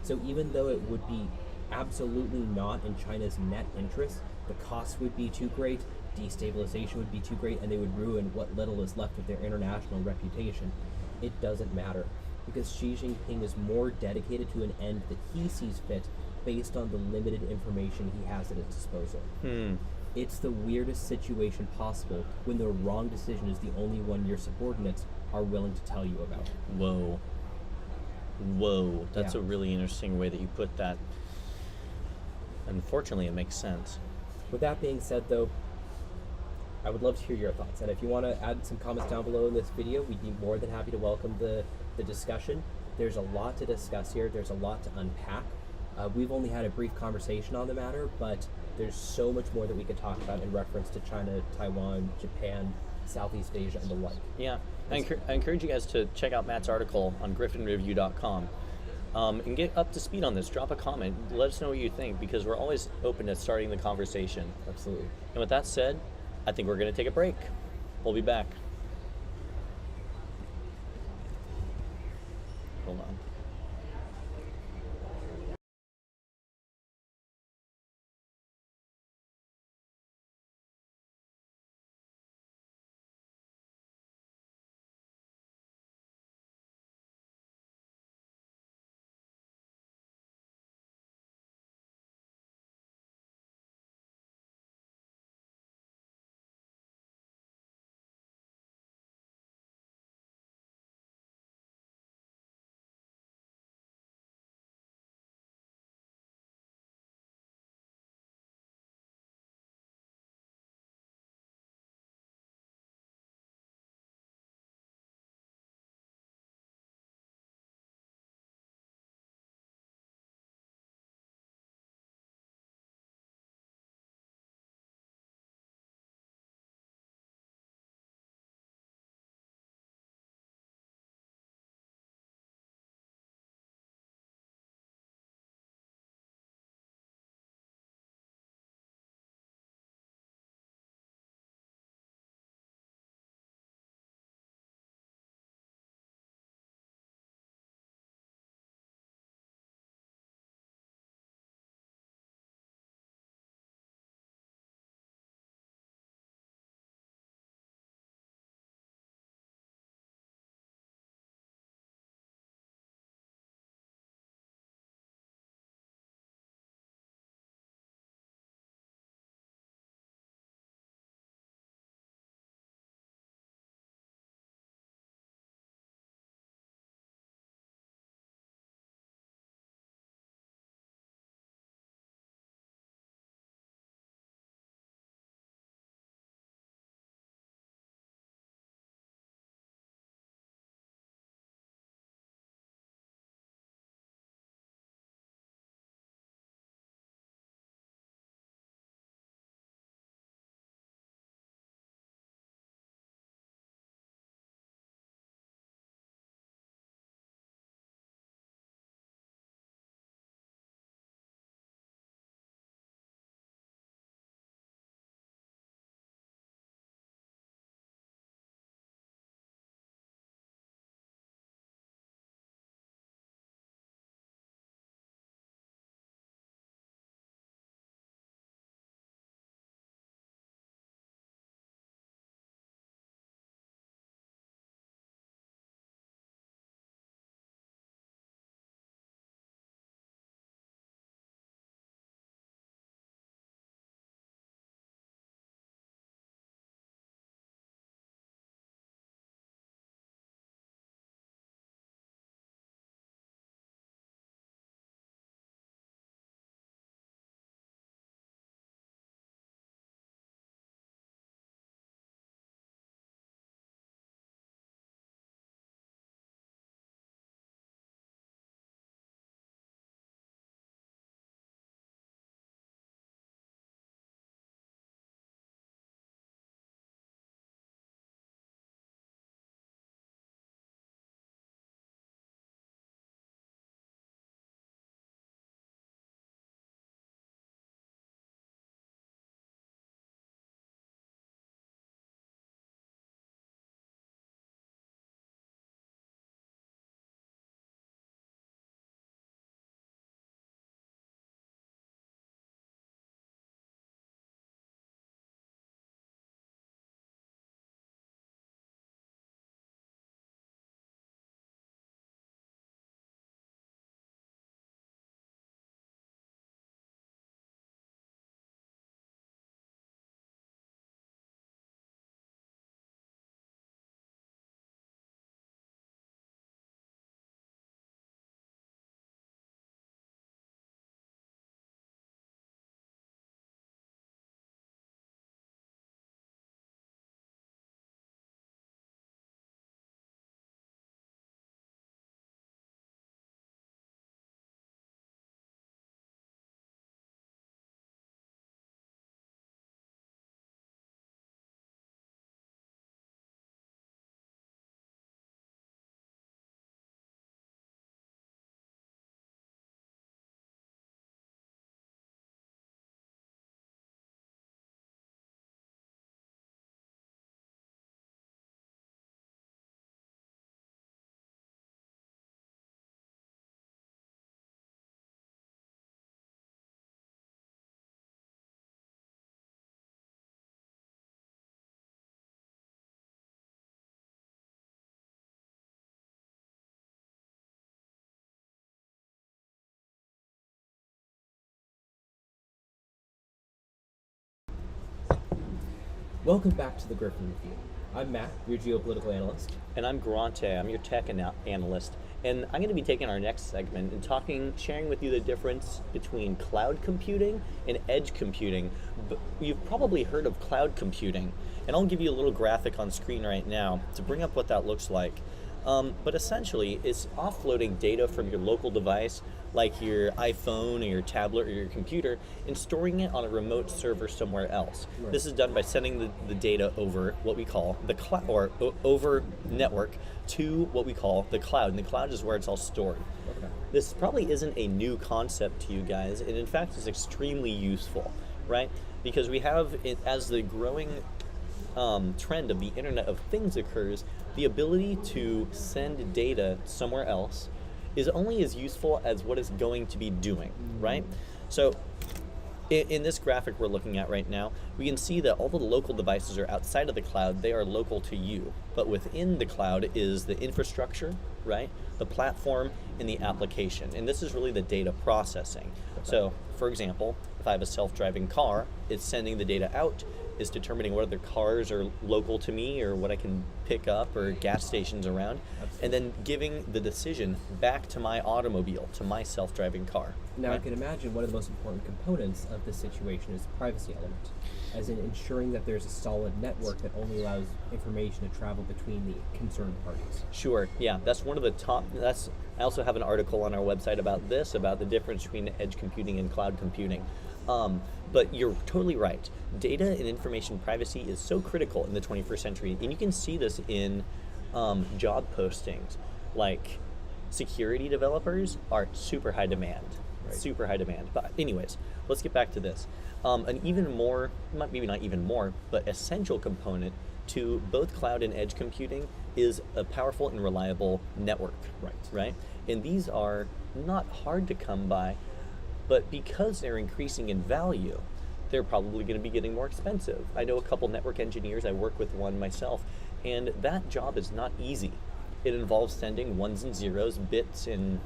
So even though it would be absolutely not in China's net interest, the costs would be too great, destabilization would be too great, and they would ruin what little is left of their international reputation. It doesn't matter, because Xi Jinping is more dedicated to an end that he sees fit based on the limited information he has at his disposal. It's the weirdest situation possible when the wrong decision is the only one your subordinates are willing to tell you about. Whoa. That's Yeah. a really interesting way that you put that. Unfortunately, it makes sense. With that being said, though, I would love to hear your thoughts. And if you want to add some comments down below in this video, we'd be more than happy to welcome the discussion. There's a lot to discuss here. There's a lot to unpack. We've only had a brief conversation on the matter, but there's so much more that we could talk about in reference to China, Taiwan, Japan, Southeast Asia, and the like. Yeah. I encourage you guys to check out Matt's article on griffinreview.com and get up to speed on this. Drop a comment. Let us know what you think, because we're always open to starting the conversation. Absolutely. And with that said, I think we're going to take a break. We'll be back. Hold on. Welcome back to the Griffin Review. I'm Matt, your geopolitical analyst. And I'm Garante, I'm your tech analyst. And I'm going to be taking our next segment and sharing with you the difference between cloud computing and edge computing. But you've probably heard of cloud computing, and I'll give you a little graphic on screen right now to bring up what that looks like. But essentially, it's offloading data from your local device, like your iPhone or your tablet or your computer, and storing it on a remote server somewhere else. Right. This is done by sending the data over what we call the cloud, or over network to what we call the cloud. And the cloud is where it's all stored. Okay. This probably isn't a new concept to you guys, and in fact, it's extremely useful, right? Because we have it as the growing trend of the Internet of Things occurs, the ability to send data somewhere else is only as useful as what it's going to be doing, right? So in this graphic we're looking at right now, we can see that all the local devices are outside of the cloud, they are local to you. But within the cloud is the infrastructure, right? The platform and the application. And this is really the data processing. Okay. So, for example, if I have a self-driving car, it's sending the data out, is determining what other cars are local to me or what I can pick up or gas stations around. Absolutely. And then giving the decision back to my automobile, to my self-driving car. Now, right? I can imagine one of the most important components of this situation is the privacy element, as in ensuring that there's a solid network that only allows information to travel between the concerned parties. Sure, yeah, that's one of the top, I also have an article on our website about this, about the difference between edge computing and cloud computing. But you're totally right. Data and information privacy is so critical in the 21st century, and you can see this in job postings. Like, security developers are super high demand, right. Super high demand. But anyways, let's get back to this. An even more, maybe not even more, but essential component to both cloud and edge computing is a powerful and reliable network, right? And these are not hard to come by, but because they're increasing in value, they're probably going to be getting more expensive. I know a couple network engineers, I work with one myself, and that job is not easy. It involves sending ones and zeros, bits and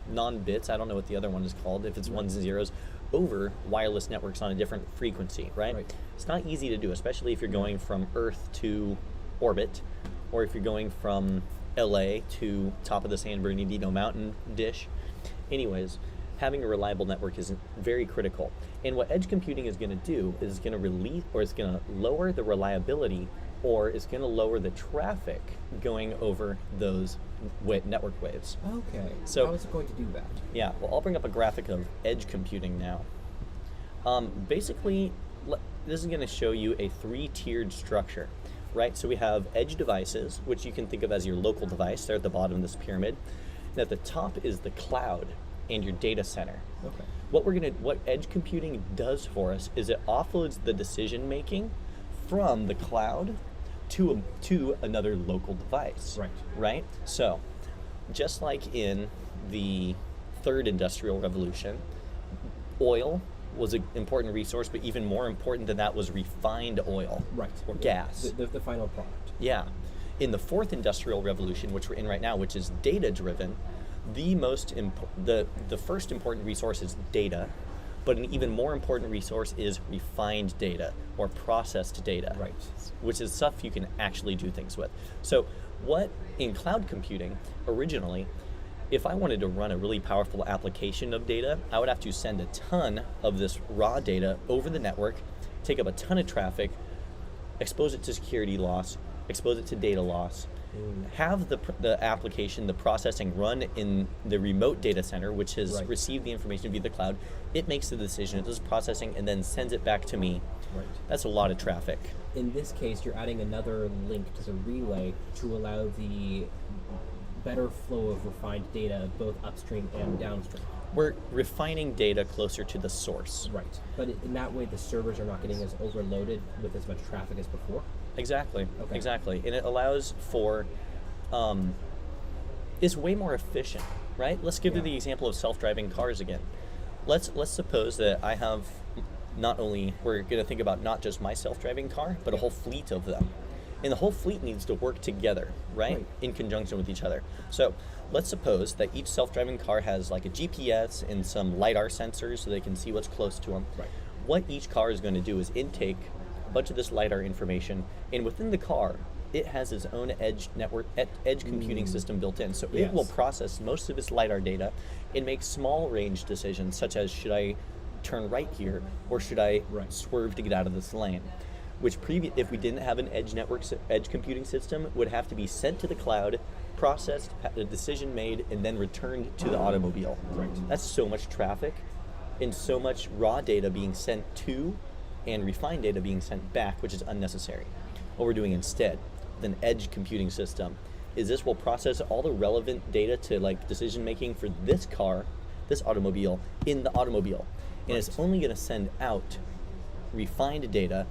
non-bits, I don't know what the other one is called, if it's ones and zeros, over wireless networks on a different frequency, right? It's not easy to do, especially if you're going from Earth to orbit, or if you're going from LA to top of the San Bernardino mountain dish. Anyways, having a reliable network is very critical. And what edge computing is going to do is going to release, or it's going to lower the reliability, or it's going to lower the traffic going over those network waves. Okay, so how is it going to do that? Yeah, well, I'll bring up a graphic of edge computing now. Basically, this is going to show you a three-tiered structure, right? So we have edge devices, which you can think of as your local device. They're at the bottom of this pyramid. And at the top is the cloud and your data center. Okay. What edge computing does for us is it offloads the decision making from the cloud to another local device. Right? So, just like in the third industrial revolution, oil was an important resource, but even more important than that was refined oil. Or gas. The final product. Yeah. In the fourth industrial revolution, which we're in right now, which is data driven, the first important resource is data, but an even more important resource is refined data or processed data, which is stuff you can actually do things with. So what in cloud computing, originally, if I wanted to run a really powerful application of data, I would have to send a ton of this raw data over the network, take up a ton of traffic, expose it to security loss, expose it to data loss, have the application, the processing run in the remote data center, which has received the information via the cloud. It makes the decision, it does processing, and then sends it back to me. That's a lot of traffic. In this case, you're adding another link to the relay to allow the better flow of refined data both upstream and downstream. We're refining data closer to the source. But in that way, the servers are not getting as overloaded with as much traffic as before? Exactly. And it allows for, it's way more efficient, right? Let's give you the example of self-driving cars again. Let's suppose that I have we're going to think about not just my self-driving car, but a whole fleet of them. And the whole fleet needs to work together, right? In conjunction with each other. So let's suppose that each self-driving car has like a GPS and some LiDAR sensors so they can see what's close to them. What each car is going to do is intake a bunch of this LiDAR information, and within the car, it has its own edge network, edge computing system built in. So it will process most of its LiDAR data and make small range decisions, such as should I turn right here, or should I swerve to get out of this lane? Which if we didn't have an edge computing system, would have to be sent to the cloud, processed, a decision made, and then returned to the automobile. Right. That's so much traffic and so much raw data being sent to and refined data being sent back, which is unnecessary. What we're doing instead, with an edge computing system, is this will process all the relevant data to like decision making for this car, this automobile, in the automobile. And it's only going to send out refined data,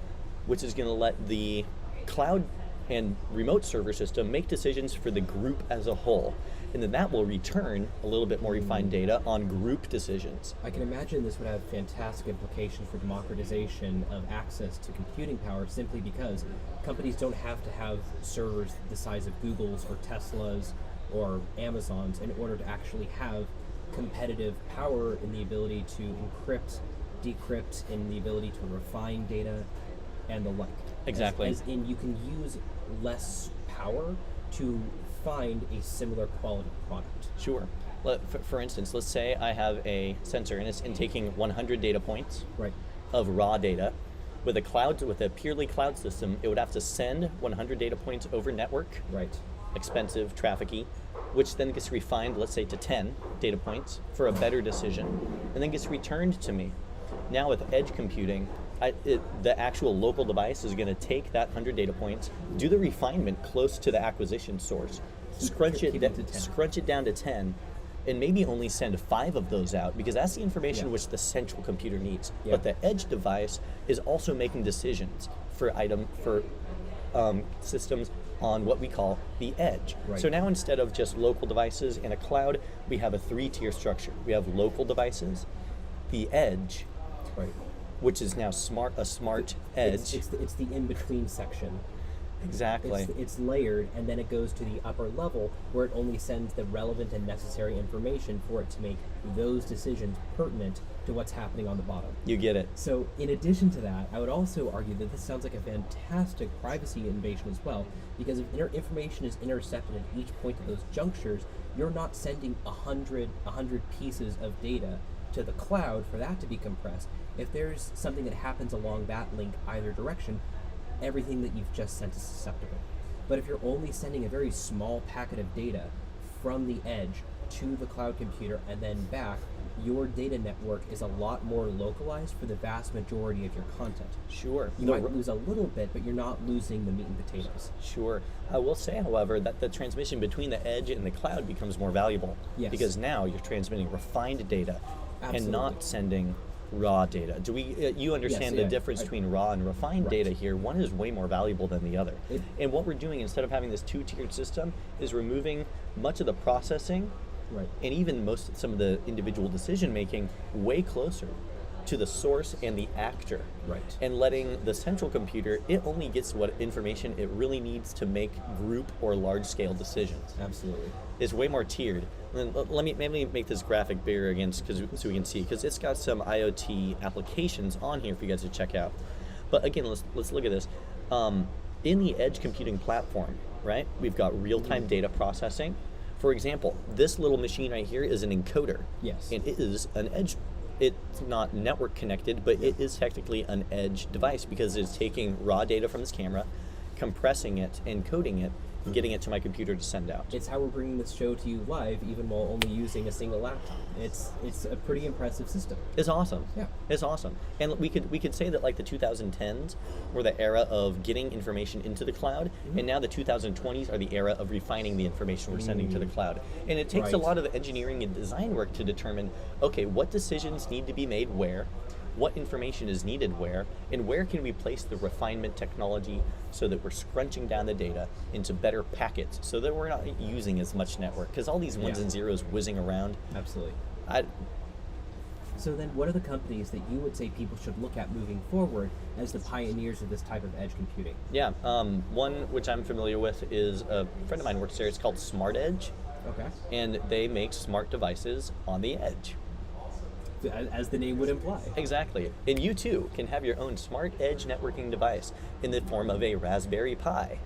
which is going to let the cloud and remote server system make decisions for the group as a whole. And then that will return a little bit more refined data on group decisions. I can imagine this would have fantastic implications for democratization of access to computing power, simply because companies don't have to have servers the size of Google's or Tesla's or Amazon's in order to actually have competitive power in the ability to encrypt, decrypt, in the ability to refine data and the like. Exactly. As in, you can use less power to find a similar quality product. Sure. For instance, let's say I have a sensor and it's taking 100 data points of raw data. With a purely cloud system, it would have to send 100 data points over network. Expensive, traffic-y, which then gets refined, let's say, to 10 data points for a better decision, and then gets returned to me. Now with edge computing, the actual local device is going to take that 100 data points, do the refinement close to the acquisition source, scrunch it down to 10, and maybe only send 5 of those out, because that's the information which the central computer needs. But the edge device is also making decisions for systems on what we call the edge. So now instead of just local devices in a cloud, we have a 3-tier structure. We have local devices, the edge, which is now a smart edge. It's the in-between section. Exactly. It's layered, and then it goes to the upper level where it only sends the relevant and necessary information for it to make those decisions pertinent to what's happening on the bottom. You get it. So in addition to that, I would also argue that this sounds like a fantastic privacy invasion as well, because if information is intercepted at each point of those junctures, you're not sending 100 pieces of data to the cloud for that to be compressed. If there's something that happens along that link either direction, everything that you've just sent is susceptible. But if you're only sending a very small packet of data from the edge to the cloud computer and then back, your data network is a lot more localized for the vast majority of your content. Sure. You might lose a little bit, but you're not losing the meat and potatoes. Sure. I will say, however, that the transmission between the edge and the cloud becomes more valuable. Because now you're transmitting refined data and not sending raw data. Do we? You understand the difference between raw and refined data here? One is way more valuable than the other. And what we're doing, instead of having this 2-tiered system, is removing much of the processing, and even some of the individual decision making way closer to the source and the actor, and letting the central computer, it only gets what information it really needs to make group or large scale decisions. Absolutely. It's way more tiered. And then let me make this graphic bigger again so we can see, because it's got some IoT applications on here for you guys to check out. But again, let's look at this. In the edge computing platform, we've got real-time data processing. For example, this little machine right here is an encoder. And it is an edge. It's not network connected, but it is technically an edge device, because it's taking raw data from this camera, compressing it, encoding it, and getting it to my computer to send out. It's how we're bringing this show to you live, even while only using a single laptop. It's a pretty impressive system. It's awesome. Yeah. It's awesome. And we could say that like the 2010s were the era of getting information into the cloud, and now the 2020s are the era of refining the information we're sending to the cloud. And it takes a lot of engineering and design work to determine, okay, what decisions need to be made where, what information is needed where, and where can we place the refinement technology so that we're scrunching down the data into better packets so that we're not using as much network, because all these ones and zeros whizzing around. Absolutely. So then what are the companies that you would say people should look at moving forward as the pioneers of this type of edge computing? Yeah, one which I'm familiar with is a friend of mine works there. It's called Smart Edge. Okay. And they make smart devices on the edge. as the name would imply. Exactly. And you too can have your own smart edge networking device in the form of a Raspberry Pi.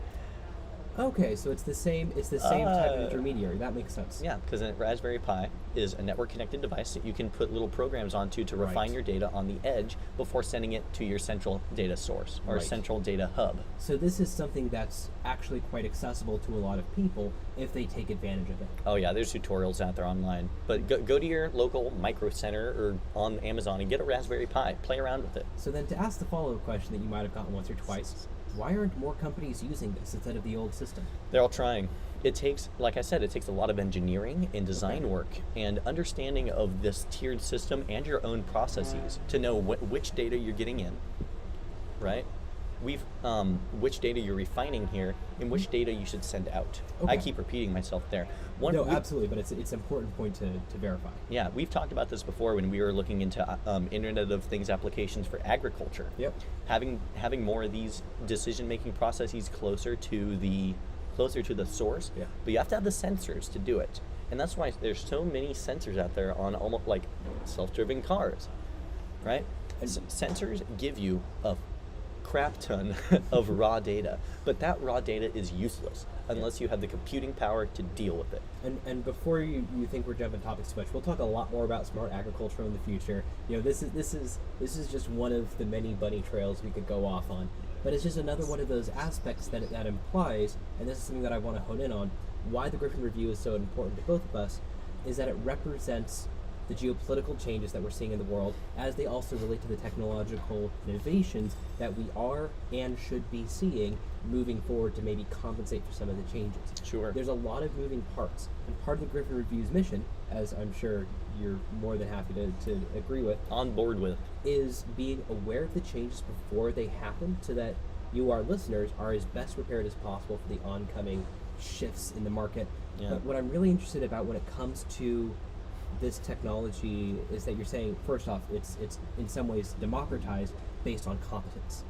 Okay, so it's the same type of intermediary. That makes sense. Yeah, because a Raspberry Pi is a network-connected device that you can put little programs onto to refine your data on the edge before sending it to your central data source or central data hub. So this is something that's actually quite accessible to a lot of people if they take advantage of it. Oh yeah, there's tutorials out there online. But go to your local micro center or on Amazon and get a Raspberry Pi. Play around with it. So then to ask the follow-up question that you might have gotten once or twice, why aren't more companies using this instead of the old system? They're all trying. It takes, like I said, it takes a lot of engineering and design work and understanding of this tiered system and your own processes to know which data you're getting in, right? Which data you're refining here and which data you should send out. I keep repeating myself there. Absolutely, but it's an important point to verify. Yeah, we've talked about this before when we were looking into Internet of Things applications for agriculture. Yep. Having more of these decision-making processes closer to the source. Yeah. But you have to have the sensors to do it, and that's why there's so many sensors out there on almost like self-driven cars, right? And sensors give you a crap ton of raw data, but that raw data is useless unless you have the computing power to deal with it. And before you think we're jumping topics too much, we'll talk a lot more about smart agriculture in the future. You know, this is just one of the many bunny trails we could go off on, but it's just another one of those aspects that implies, and this is something that I want to hone in on, why the Griffin Review is so important to both of us, is that it represents the geopolitical changes that we're seeing in the world as they also relate to the technological innovations that we are and should be seeing moving forward to maybe compensate for some of the changes. Sure. There's a lot of moving parts, and part of the Griffin Review's mission, as I'm sure you're more than happy to agree with, on board with, is being aware of the changes before they happen so that you, our listeners, are as best prepared as possible for the oncoming shifts in the market. Yeah. But what I'm really interested about when it comes to this technology is that you're saying, first off, it's in some ways democratized based on competence.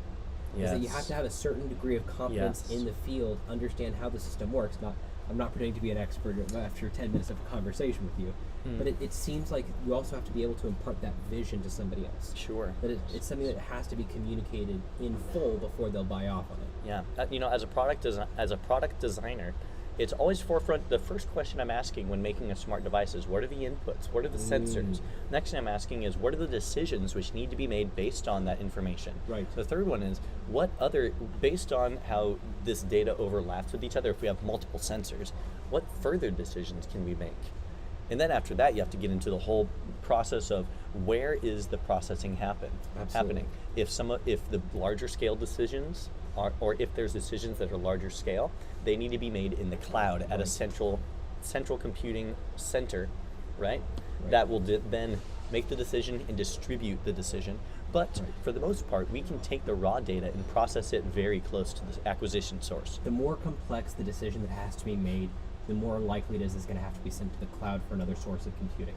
Yes. Is that you have to have a certain degree of competence in the field, understand how the system works. I'm not pretending to be an expert after 10 minutes of a conversation with you, but it seems like you also have to be able to impart that vision to somebody else. Sure. That it's something that has to be communicated in full before they'll buy off on it. Yeah, as a product designer, it's always forefront. The first question I'm asking when making a smart device is, what are the inputs? What are the sensors? Next thing I'm asking is, what are the decisions which need to be made based on that information? Right. The third one is, based on how this data overlaps with each other, if we have multiple sensors, what further decisions can we make? And then after that, you have to get into the whole process of where is the processing happening? If the larger scale decisions or if there's decisions that are larger scale, they need to be made in the cloud at a central computing center, right? That will then make the decision and distribute the decision. But for the most part, we can take the raw data and process it very close to the acquisition source. The more complex the decision that has to be made, the more likely it is it's going to have to be sent to the cloud for another source of computing.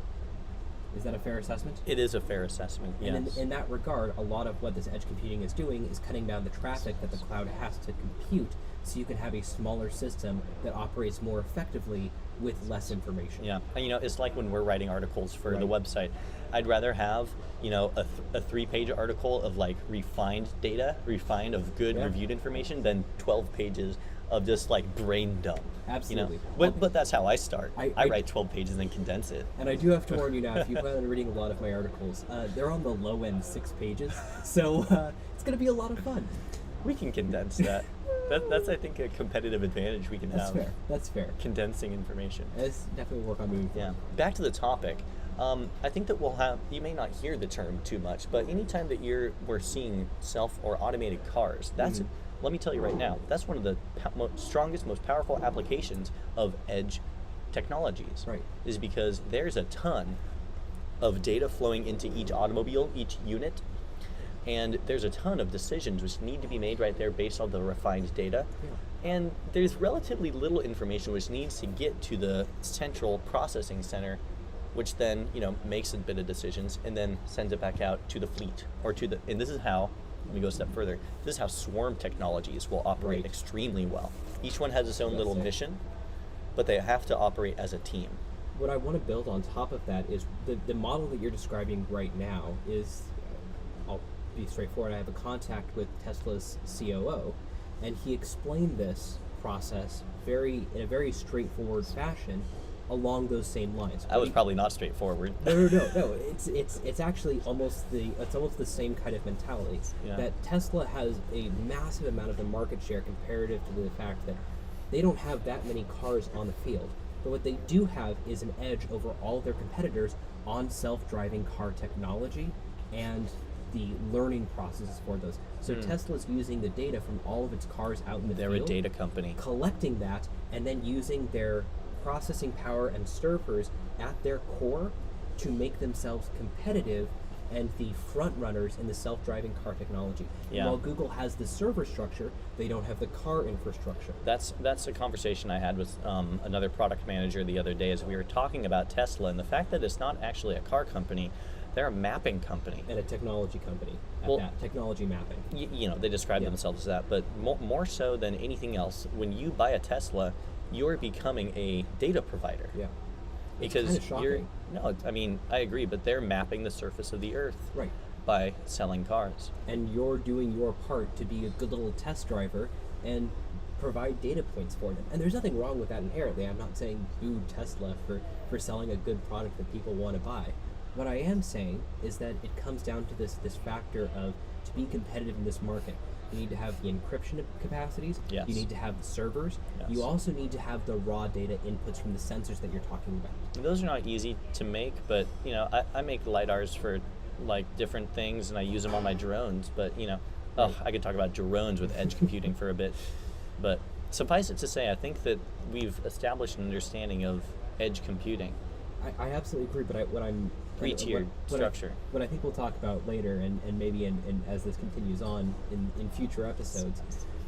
Is that a fair assessment? It is a fair assessment, yes. And in that regard, a lot of what this edge computing is doing is cutting down the traffic that the cloud has to compute, so you can have a smaller system that operates more effectively with less information. Yeah, and it's like when we're writing articles for the website. I'd rather have, a 3-page article of like refined data, of good reviewed information than 12 pages of just like brain dump. Absolutely. But that's how I start. I write 12 pages and condense it. And I do have to warn you now, if you plan on reading a lot of my articles, they're on the low end 6 pages, so it's going to be a lot of fun. We can condense that. That's I think a competitive advantage we can have. That's fair. Condensing information. Let's definitely work on moving forward. Yeah. Back to the topic. I think that you may not hear the term too much, but anytime that we're seeing self or automated cars, let me tell you right now, that's one of the strongest, most powerful applications of edge technologies. Right. Is because there's a ton of data flowing into each automobile, each unit, and there's a ton of decisions which need to be made right there based on the refined data. Yeah. And there's relatively little information which needs to get to the central processing center, which then makes a bit of decisions and then sends it back out to the fleet and this is how. Let me go a step further. This is how swarm technologies will operate extremely well. Each one has its own little mission, but they have to operate as a team. what I want to build on top of that is the model that you're describing right now is, I'll be straightforward. I have a contact with Tesla's COO, and he explained this process in a very straightforward fashion along those same lines. I was probably not straightforward. No. It's actually almost the same kind of mentality. Yeah. That Tesla has a massive amount of the market share comparative to the fact that they don't have that many cars on the field. But what they do have is an edge over all of their competitors on self-driving car technology and the learning processes for those. So Tesla's using the data from all of its cars out in the They're field, a data company. collecting that, and then using their processing power and servers at their core to make themselves competitive and the front runners in the self-driving car technology. Yeah. And while Google has the server structure, they don't have the car infrastructure. That's a conversation I had with another product manager the other day as we were talking about Tesla and the fact that it's not actually a car company, they're a mapping company. And a technology company at Well, that, technology mapping. You know, they describe Yeah. themselves as that, but more so than anything else, when you buy a Tesla, you're becoming a data provider. Yeah. It's Because kinda you're shocking. no, I mean, I agree, but they're mapping the surface of the earth Right. by selling cars. And you're doing your part to be a good little test driver and provide data points for them. And there's nothing wrong with that inherently. I'm not saying boo Tesla for selling a good product that people want to buy. What I am saying is that it comes down to this factor of, to be competitive in this market, you need to have the encryption capacities, Yes. you need to have the servers, Yes. you also need to have the raw data inputs from the sensors that you're talking about. Those are not easy to make, but you know, I make lidars for like different things, and I use them on my drones. But you know, I could talk about drones with edge computing for a bit. But suffice it to say, I think that we've established an understanding of edge computing. I absolutely agree, but Three-tiered structure. What I think we'll talk about later, and maybe as this continues on in future episodes,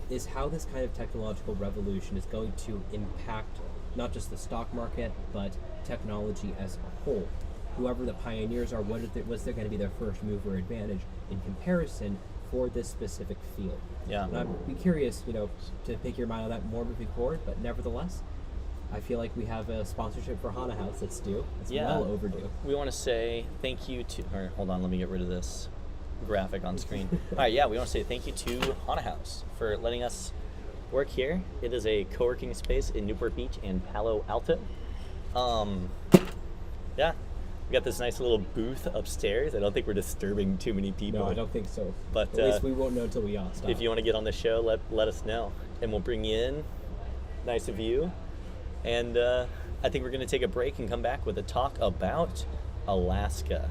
is how this kind of technological revolution is going to impact not just the stock market, but technology as a whole. Whoever the pioneers are, what's there going to be their first mover advantage in comparison for this specific field? Yeah. And I'd be curious, to pick your mind on that more moving forward, but nevertheless, I feel like we have a sponsorship for Hana House that's due. It's well overdue. We want to say thank you to, or hold on, let me get rid of this graphic on screen. All right, yeah, we want to say thank you to Hana House for letting us work here. It is a co-working space in Newport Beach and Palo Alto. Yeah, we got this nice little booth upstairs. I don't think we're disturbing too many people. No, I don't think so. But at least we won't know until we stop. If you want to get on the show, let us know, and we'll bring you in. Nice of you. And I think we're going to take a break and come back with a talk about Alaska.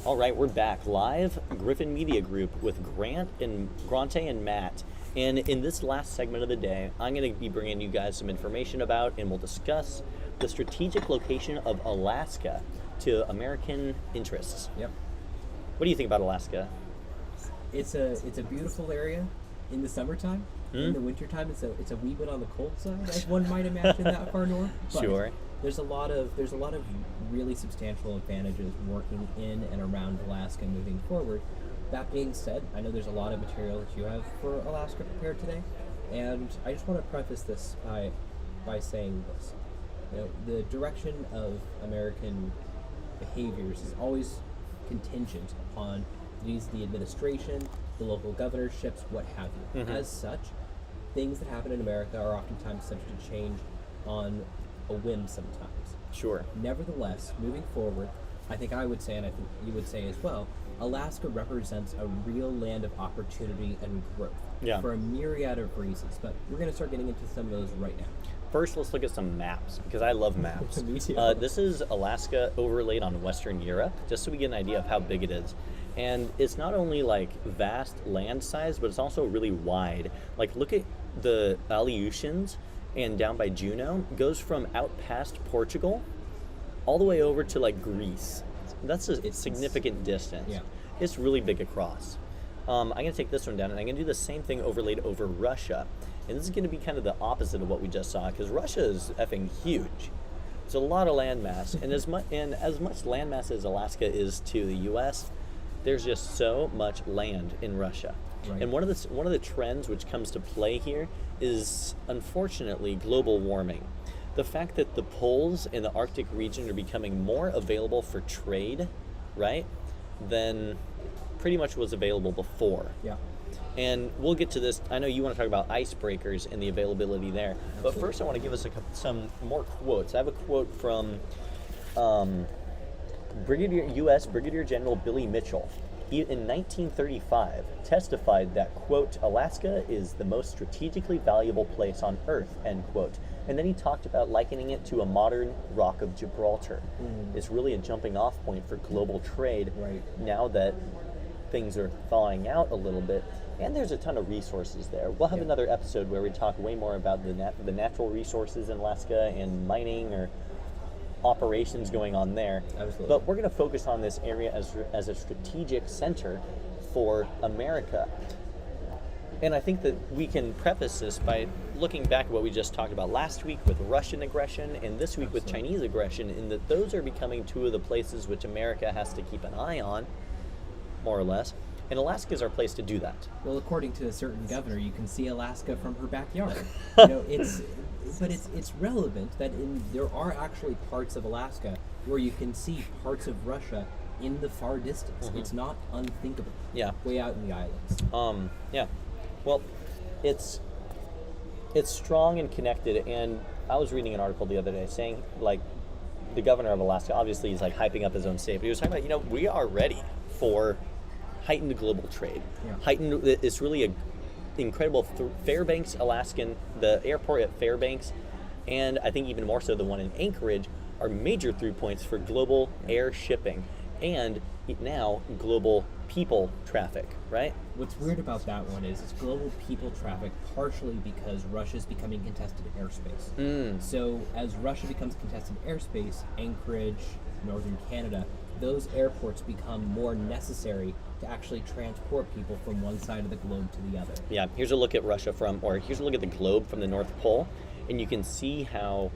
All right, we're back live, Griffin Media Group with Grante and Matt. And in this last segment of the day, I'm going to be bringing you guys some information about, and we'll discuss the strategic location of Alaska to American interests. Yep. What do you think about Alaska? It's a beautiful area in the summertime. In the wintertime, it's a wee bit on the cold side, as one might imagine that far north. But Sure. There's a lot of really substantial advantages working in and around Alaska moving forward. That being said, I know there's a lot of material that you have for Alaska prepared today, and I just want to preface this by saying this. You know, the direction of American behaviors is always contingent upon the administration, the local governorships, what have you. As such, things that happen in America are oftentimes subject to change on a whim sometimes. Sure. Nevertheless, moving forward, I think I would say, and I think you would say as well, Alaska represents a real land of opportunity and growth for a myriad of reasons, but we're going to start getting into some of those right now. First, let's look at some maps, because I love maps. Me too. This is Alaska overlaid on Western Europe, just so we get an idea of how big it is. And it's not only like vast land size, but it's also really wide. Like, look at the Aleutians and down by Juneau, goes from out past Portugal all the way over to like Greece. That's a significant distance. Yeah. It's really big across. I'm going to take this one down, and I'm going to do the same thing overlaid over Russia. And this is going to be kind of the opposite of what we just saw, because Russia is effing huge. It's a lot of landmass, and as much landmass as Alaska is to the U.S., there's just so much land in Russia. Right. And one of the trends which comes to play here is, unfortunately, global warming. The fact that the poles in the Arctic region are becoming more available for trade, right, than pretty much was available before. Yeah. And we'll get to this. I know you want to talk about icebreakers and the availability there. Absolutely. But first I want to give us some more quotes. I have a quote from U.S. Brigadier General Billy Mitchell. He, in 1935, testified that, quote, Alaska is the most strategically valuable place on Earth, end quote. And then he talked about likening it to a modern Rock of Gibraltar. It's really a jumping off point for global trade now that things are thawing out a little bit. And there's a ton of resources there. We'll have another episode where we talk way more about the natural resources in Alaska and mining or operations going on there. Absolutely. But we're going to focus on this area as a strategic center for America. And I think that we can preface this by looking back at what we just talked about last week with Russian aggression and this week with Chinese aggression, in that those are becoming two of the places which America has to keep an eye on, more or less. And Alaska is our place to do that. Well, according to a certain governor, you can see Alaska from her backyard. You know, it's relevant that there are actually parts of Alaska where you can see parts of Russia in the far distance. It's not unthinkable. Yeah. Way out in the islands. Yeah. Well, it's strong and connected. And I was reading an article the other day saying, like, the governor of Alaska, obviously he's like hyping up his own state, but he was talking about, we are ready for heightened global trade. Yeah. It's really a incredible Fairbanks, Alaskan, the airport at Fairbanks, and I think even more so the one in Anchorage, are major through points for global air shipping and now global people traffic, right? What's weird about that one is it's global people traffic partially because Russia's becoming contested airspace. So as Russia becomes contested airspace, Anchorage, northern Canada, those airports become more necessary to actually transport people from one side of the globe to the other. Yeah, here's a look at Russia here's a look at the globe from the North Pole, and you can see how,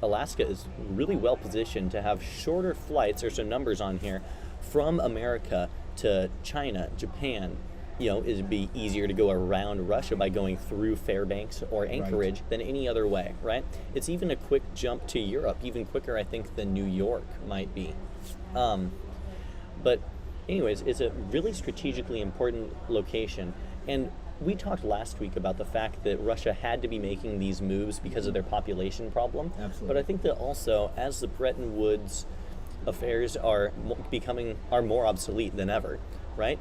Alaska is really well positioned to have shorter flights. There's some numbers on here from America to China, Japan. It'd be easier to go around Russia by going through Fairbanks or Anchorage than any other way, right? It's even a quick jump to Europe, even quicker, I think, than New York might be. But anyways, it's a really strategically important location. And we talked last week about the fact that Russia had to be making these moves because of their population problem. Absolutely. But I think that also, as the Bretton Woods affairs are more obsolete than ever, right?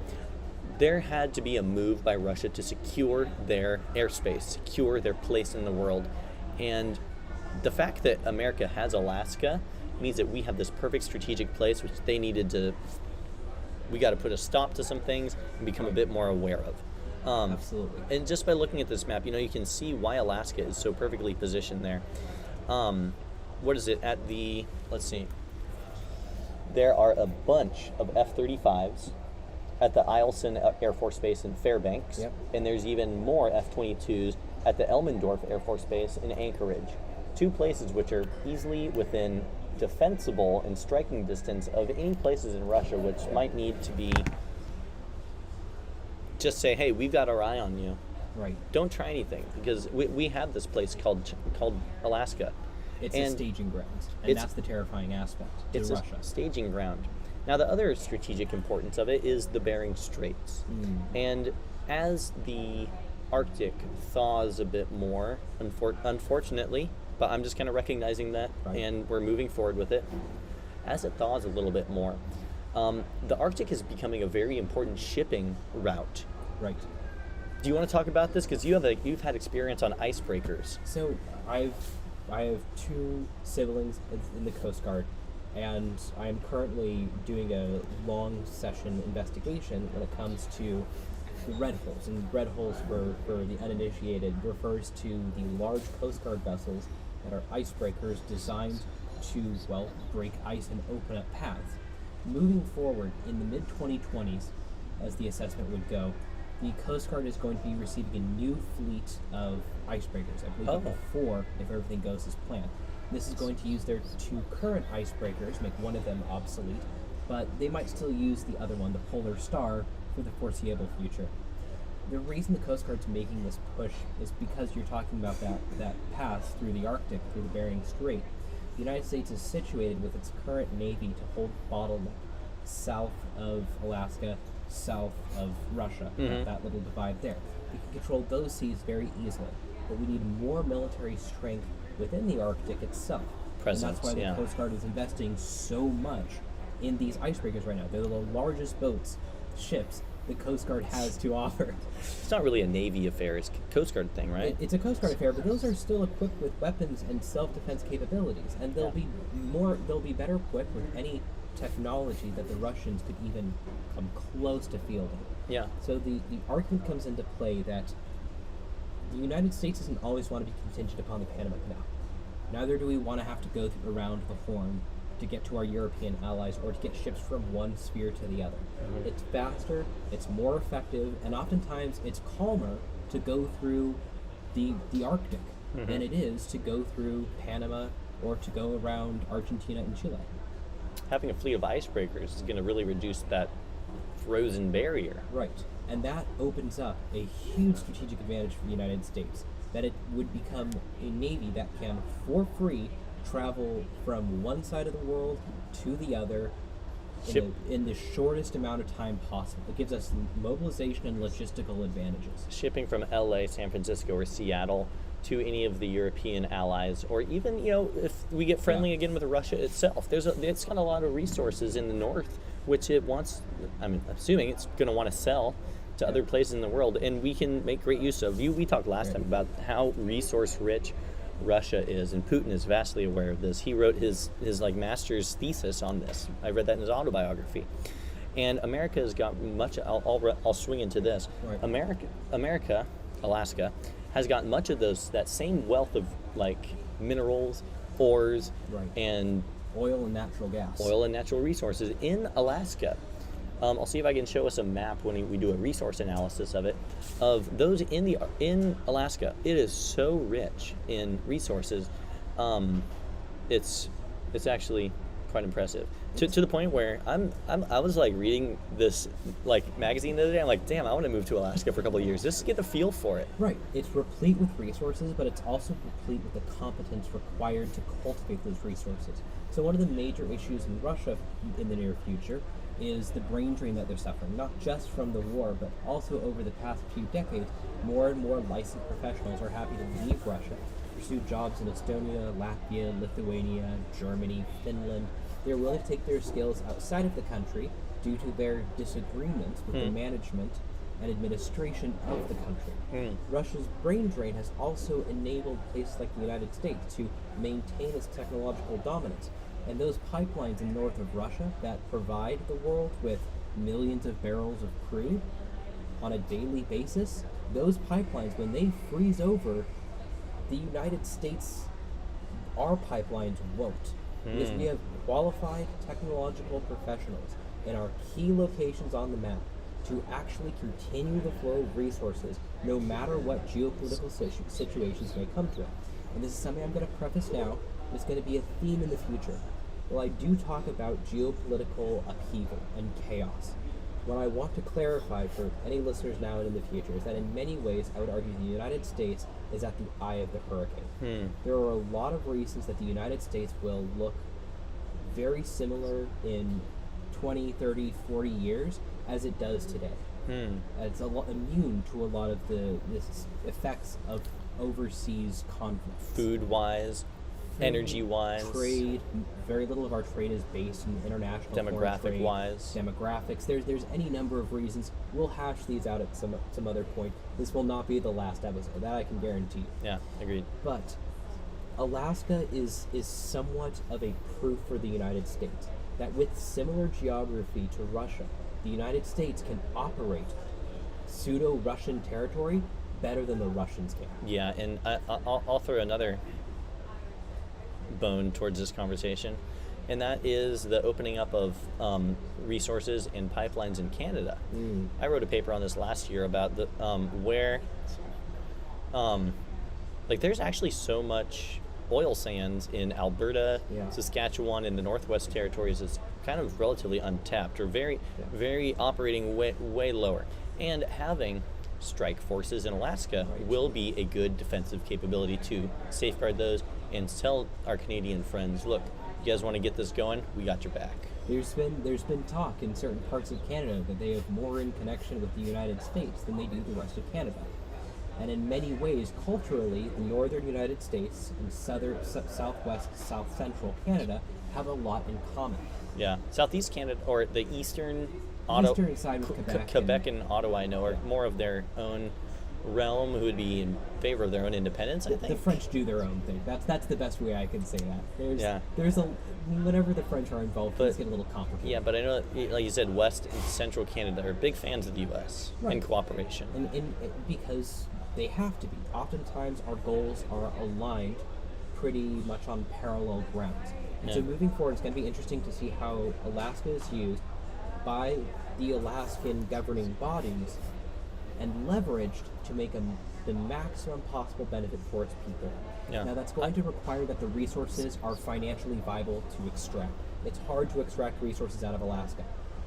There had to be a move by Russia to secure their airspace, secure their place in the world. And the fact that America has Alaska means that we have this perfect strategic place, which they needed to we got to put a stop to some things and become a bit more aware of. Absolutely. And just by looking at this map, you can see why Alaska is so perfectly positioned there. What is it at the? Let's see. There are a bunch of F-35s at the Eielson Air Force Base in Fairbanks, Yep. and there's even more F-22s at the Elmendorf Air Force Base in Anchorage. 2 places which are easily within defensible and striking distance of any places in Russia which might need to be just say, hey, we've got our eye on you. Right. Don't try anything, because we have this place called Alaska. It's and a staging ground, and it's- that's the terrifying aspect to It's Russia. a staging ground. Now, the other strategic importance of it is the Bering Straits. And as the Arctic thaws a bit more, unfortunately, but I'm just kind of recognizing that, Right. and we're moving forward with it. As it thaws a little bit more, the Arctic is becoming a very important shipping route. Right. Do you want to talk about this? Because you've had experience on icebreakers. So I have 2 siblings in the Coast Guard, and I'm currently doing a long session investigation when it comes to red holes. And red holes, for the uninitiated, refers to the large Coast Guard vessels that are icebreakers designed to, well, break ice and open up paths. Moving forward, in the mid-2020s, as the assessment would go, the Coast Guard is going to be receiving a new fleet of icebreakers. I believe up to 4 if everything goes as planned. This is going to use their 2 current icebreakers, make one of them obsolete, but they might still use the other one, the Polar Star, for the foreseeable future. The reason the Coast Guard's making this push is because you're talking about that pass through the Arctic, through the Bering Strait. The United States is situated with its current Navy to hold bottleneck south of Alaska, south of Russia, that little divide there. We can control those seas very easily, but we need more military strength within the Arctic itself. Presence, and that's why the Coast Guard is investing so much in these icebreakers right now. They're the largest ships the Coast Guard has to offer. It's not really a Navy affair, it's a Coast Guard thing, right? It's a Coast Guard affair, but those are still equipped with weapons and self-defense capabilities, and they'll be better equipped with any technology that the Russians could even come close to fielding. Yeah. So the argument comes into play that the United States doesn't always want to be contingent upon the Panama Canal. Neither do we want to have to go around the Horn to get to our European allies or to get ships from one sphere to the other. It's faster, it's more effective, and oftentimes it's calmer to go through the Arctic than it is to go through Panama or to go around Argentina and Chile. Having a fleet of icebreakers is going to really reduce that frozen barrier. Right, and that opens up a huge strategic advantage for the United States, that it would become a Navy that can, for free, travel from one side of the world to the other in the shortest amount of time possible. It gives us mobilization and logistical advantages. Shipping from LA, San Francisco, or Seattle to any of the European allies, or even, if we get friendly again with Russia itself, it's got a lot of resources in the north, which it wants, I'm assuming it's going to want to sell to other places in the world, and we can make great use of. We talked last time about how resource rich Russia is, and Putin is vastly aware of this. He wrote his master's thesis on this. I read that in his autobiography. And America has got much. I'll swing into this. Right. America, Alaska, has got much of that same wealth of minerals, ores, and oil and natural gas. Oil and natural resources in Alaska. I'll see if I can show us a map when we do a resource analysis of it, of those in Alaska. It is so rich in resources. It's actually quite impressive to the point where I was reading this magazine the other day. I'm like, damn, I want to move to Alaska for a couple of years just to get the feel for it. Right. It's replete with resources, but it's also replete with the competence required to cultivate those resources. So one of the major issues in Russia in the near future is the brain drain that they're suffering, not just from the war, but also over the past few decades. More and more licensed professionals are happy to leave Russia, pursue jobs in Estonia, Latvia, Lithuania, Germany, Finland. They're willing to take their skills outside of the country due to their disagreements with the management and administration of the country. Russia's brain drain has also enabled places like the United States to maintain its technological dominance. And those pipelines in north of Russia that provide the world with millions of barrels of crude on a daily basis, those pipelines, when they freeze over, the United States, our pipelines won't. Because we have qualified technological professionals in our key locations on the map to actually continue the flow of resources no matter what geopolitical situations may come to it. And this is something I'm going to preface now, and it's going to be a theme in the future. While I do talk about geopolitical upheaval and chaos, what I want to clarify for any listeners now and in the future is that in many ways, I would argue the United States is at the eye of the hurricane. There are a lot of reasons that the United States will look very similar in 20, 30, 40 years as it does today. It's immune to a lot of the effects of overseas conflicts. Food-wise, energy-wise, trade. Very little of our trade is based in international demographic-wise. Demographics. There's any number of reasons. We'll hash these out at some other point. This will not be the last episode. That I can guarantee. Yeah, agreed. But Alaska is somewhat of a proof for the United States that with similar geography to Russia, the United States can operate pseudo-Russian territory better than the Russians can. Yeah, and I'll throw another bone towards this conversation, and that is the opening up of resources and pipelines in Canada. I wrote a paper on this last year about the where there's actually so much oil sands in Alberta, Saskatchewan, and the Northwest Territories is kind of relatively untapped, or very operating way lower. And having strike forces in Alaska will be a good defensive capability to safeguard those and tell our Canadian friends, look, you guys want to get this going? We got your back. There's been talk in certain parts of Canada that they have more in connection with the United States than they do the rest of Canada. And in many ways, culturally, the northern United States and southwest, south central Canada have a lot in common. Yeah, Southeast Canada, or the eastern side of Quebec and Ottawa, I know, are more of their own realm, who would be in favor of their own independence, I think. The French do their own thing. That's the best way I can say that. There's whenever the French are involved, things get a little complicated. Yeah, but I know, like you said, West and Central Canada are big fans of the U.S. and cooperation. And because they have to be. Oftentimes, our goals are aligned pretty much on parallel grounds. And so moving forward, it's going to be interesting to see how Alaska is used by the Alaskan governing bodies and leveraged to make the maximum possible benefit for its people. Yeah. Now, that's going to require that the resources are financially viable to extract. It's hard to extract resources out of Alaska.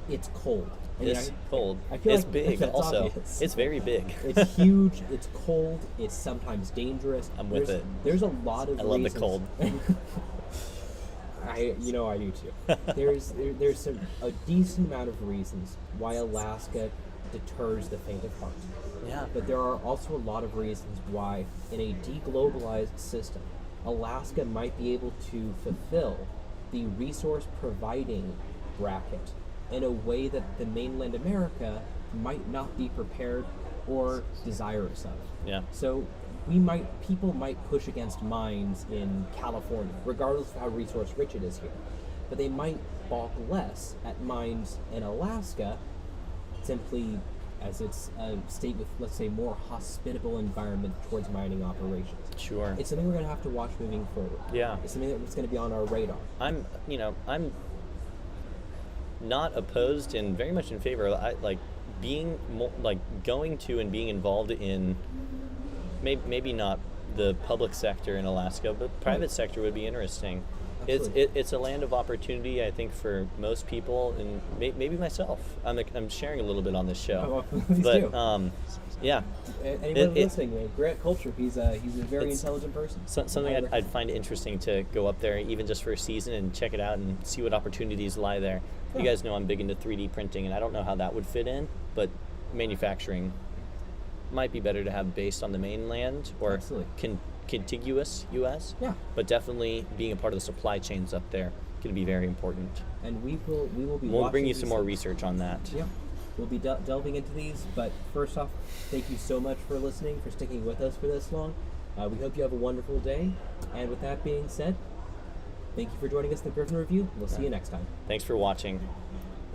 It's cold. It's cold. I feel it's like big that's also. Obvious. It's very big. It's huge. It's cold. It's sometimes dangerous. I'm with it. There's a lot of I love reasons. the cold. I do too. There's a decent amount of reasons why Alaska deters the faint of heart. Yeah. But there are also a lot of reasons why, in a deglobalized system, Alaska might be able to fulfill the resource providing bracket in a way that the mainland America might not be prepared or desirous of. Yeah. So people might push against mines in California, regardless of how resource rich it is here. But they might balk less at mines in Alaska, simply as it's a state with, let's say, more hospitable environment towards mining operations. Sure. It's something we're going to have to watch moving forward. Yeah. It's something that's going to be on our radar. I'm not opposed and very much in favor of going to and being involved in maybe not the public sector in Alaska, but private sector would be interesting. It's a land of opportunity, I think, for most people, and maybe myself. I'm sharing a little bit on this show, yeah. Anyone listening, Grant Culture, he's a very intelligent person. Something I'd find interesting to go up there, even just for a season, and check it out and see what opportunities lie there. You guys know I'm big into 3D printing, and I don't know how that would fit in, but manufacturing might be better to have based on the mainland or contiguous U.S. Yeah. But definitely being a part of the supply chains up there going to be very important. And we will be. We'll bring you some more research on that. Yeah. We'll be delving into these, but first off, thank you so much for listening, for sticking with us for this long. We hope you have a wonderful day. And with that being said, thank you for joining us in the Griffin Review. We'll see you next time. Thanks for watching.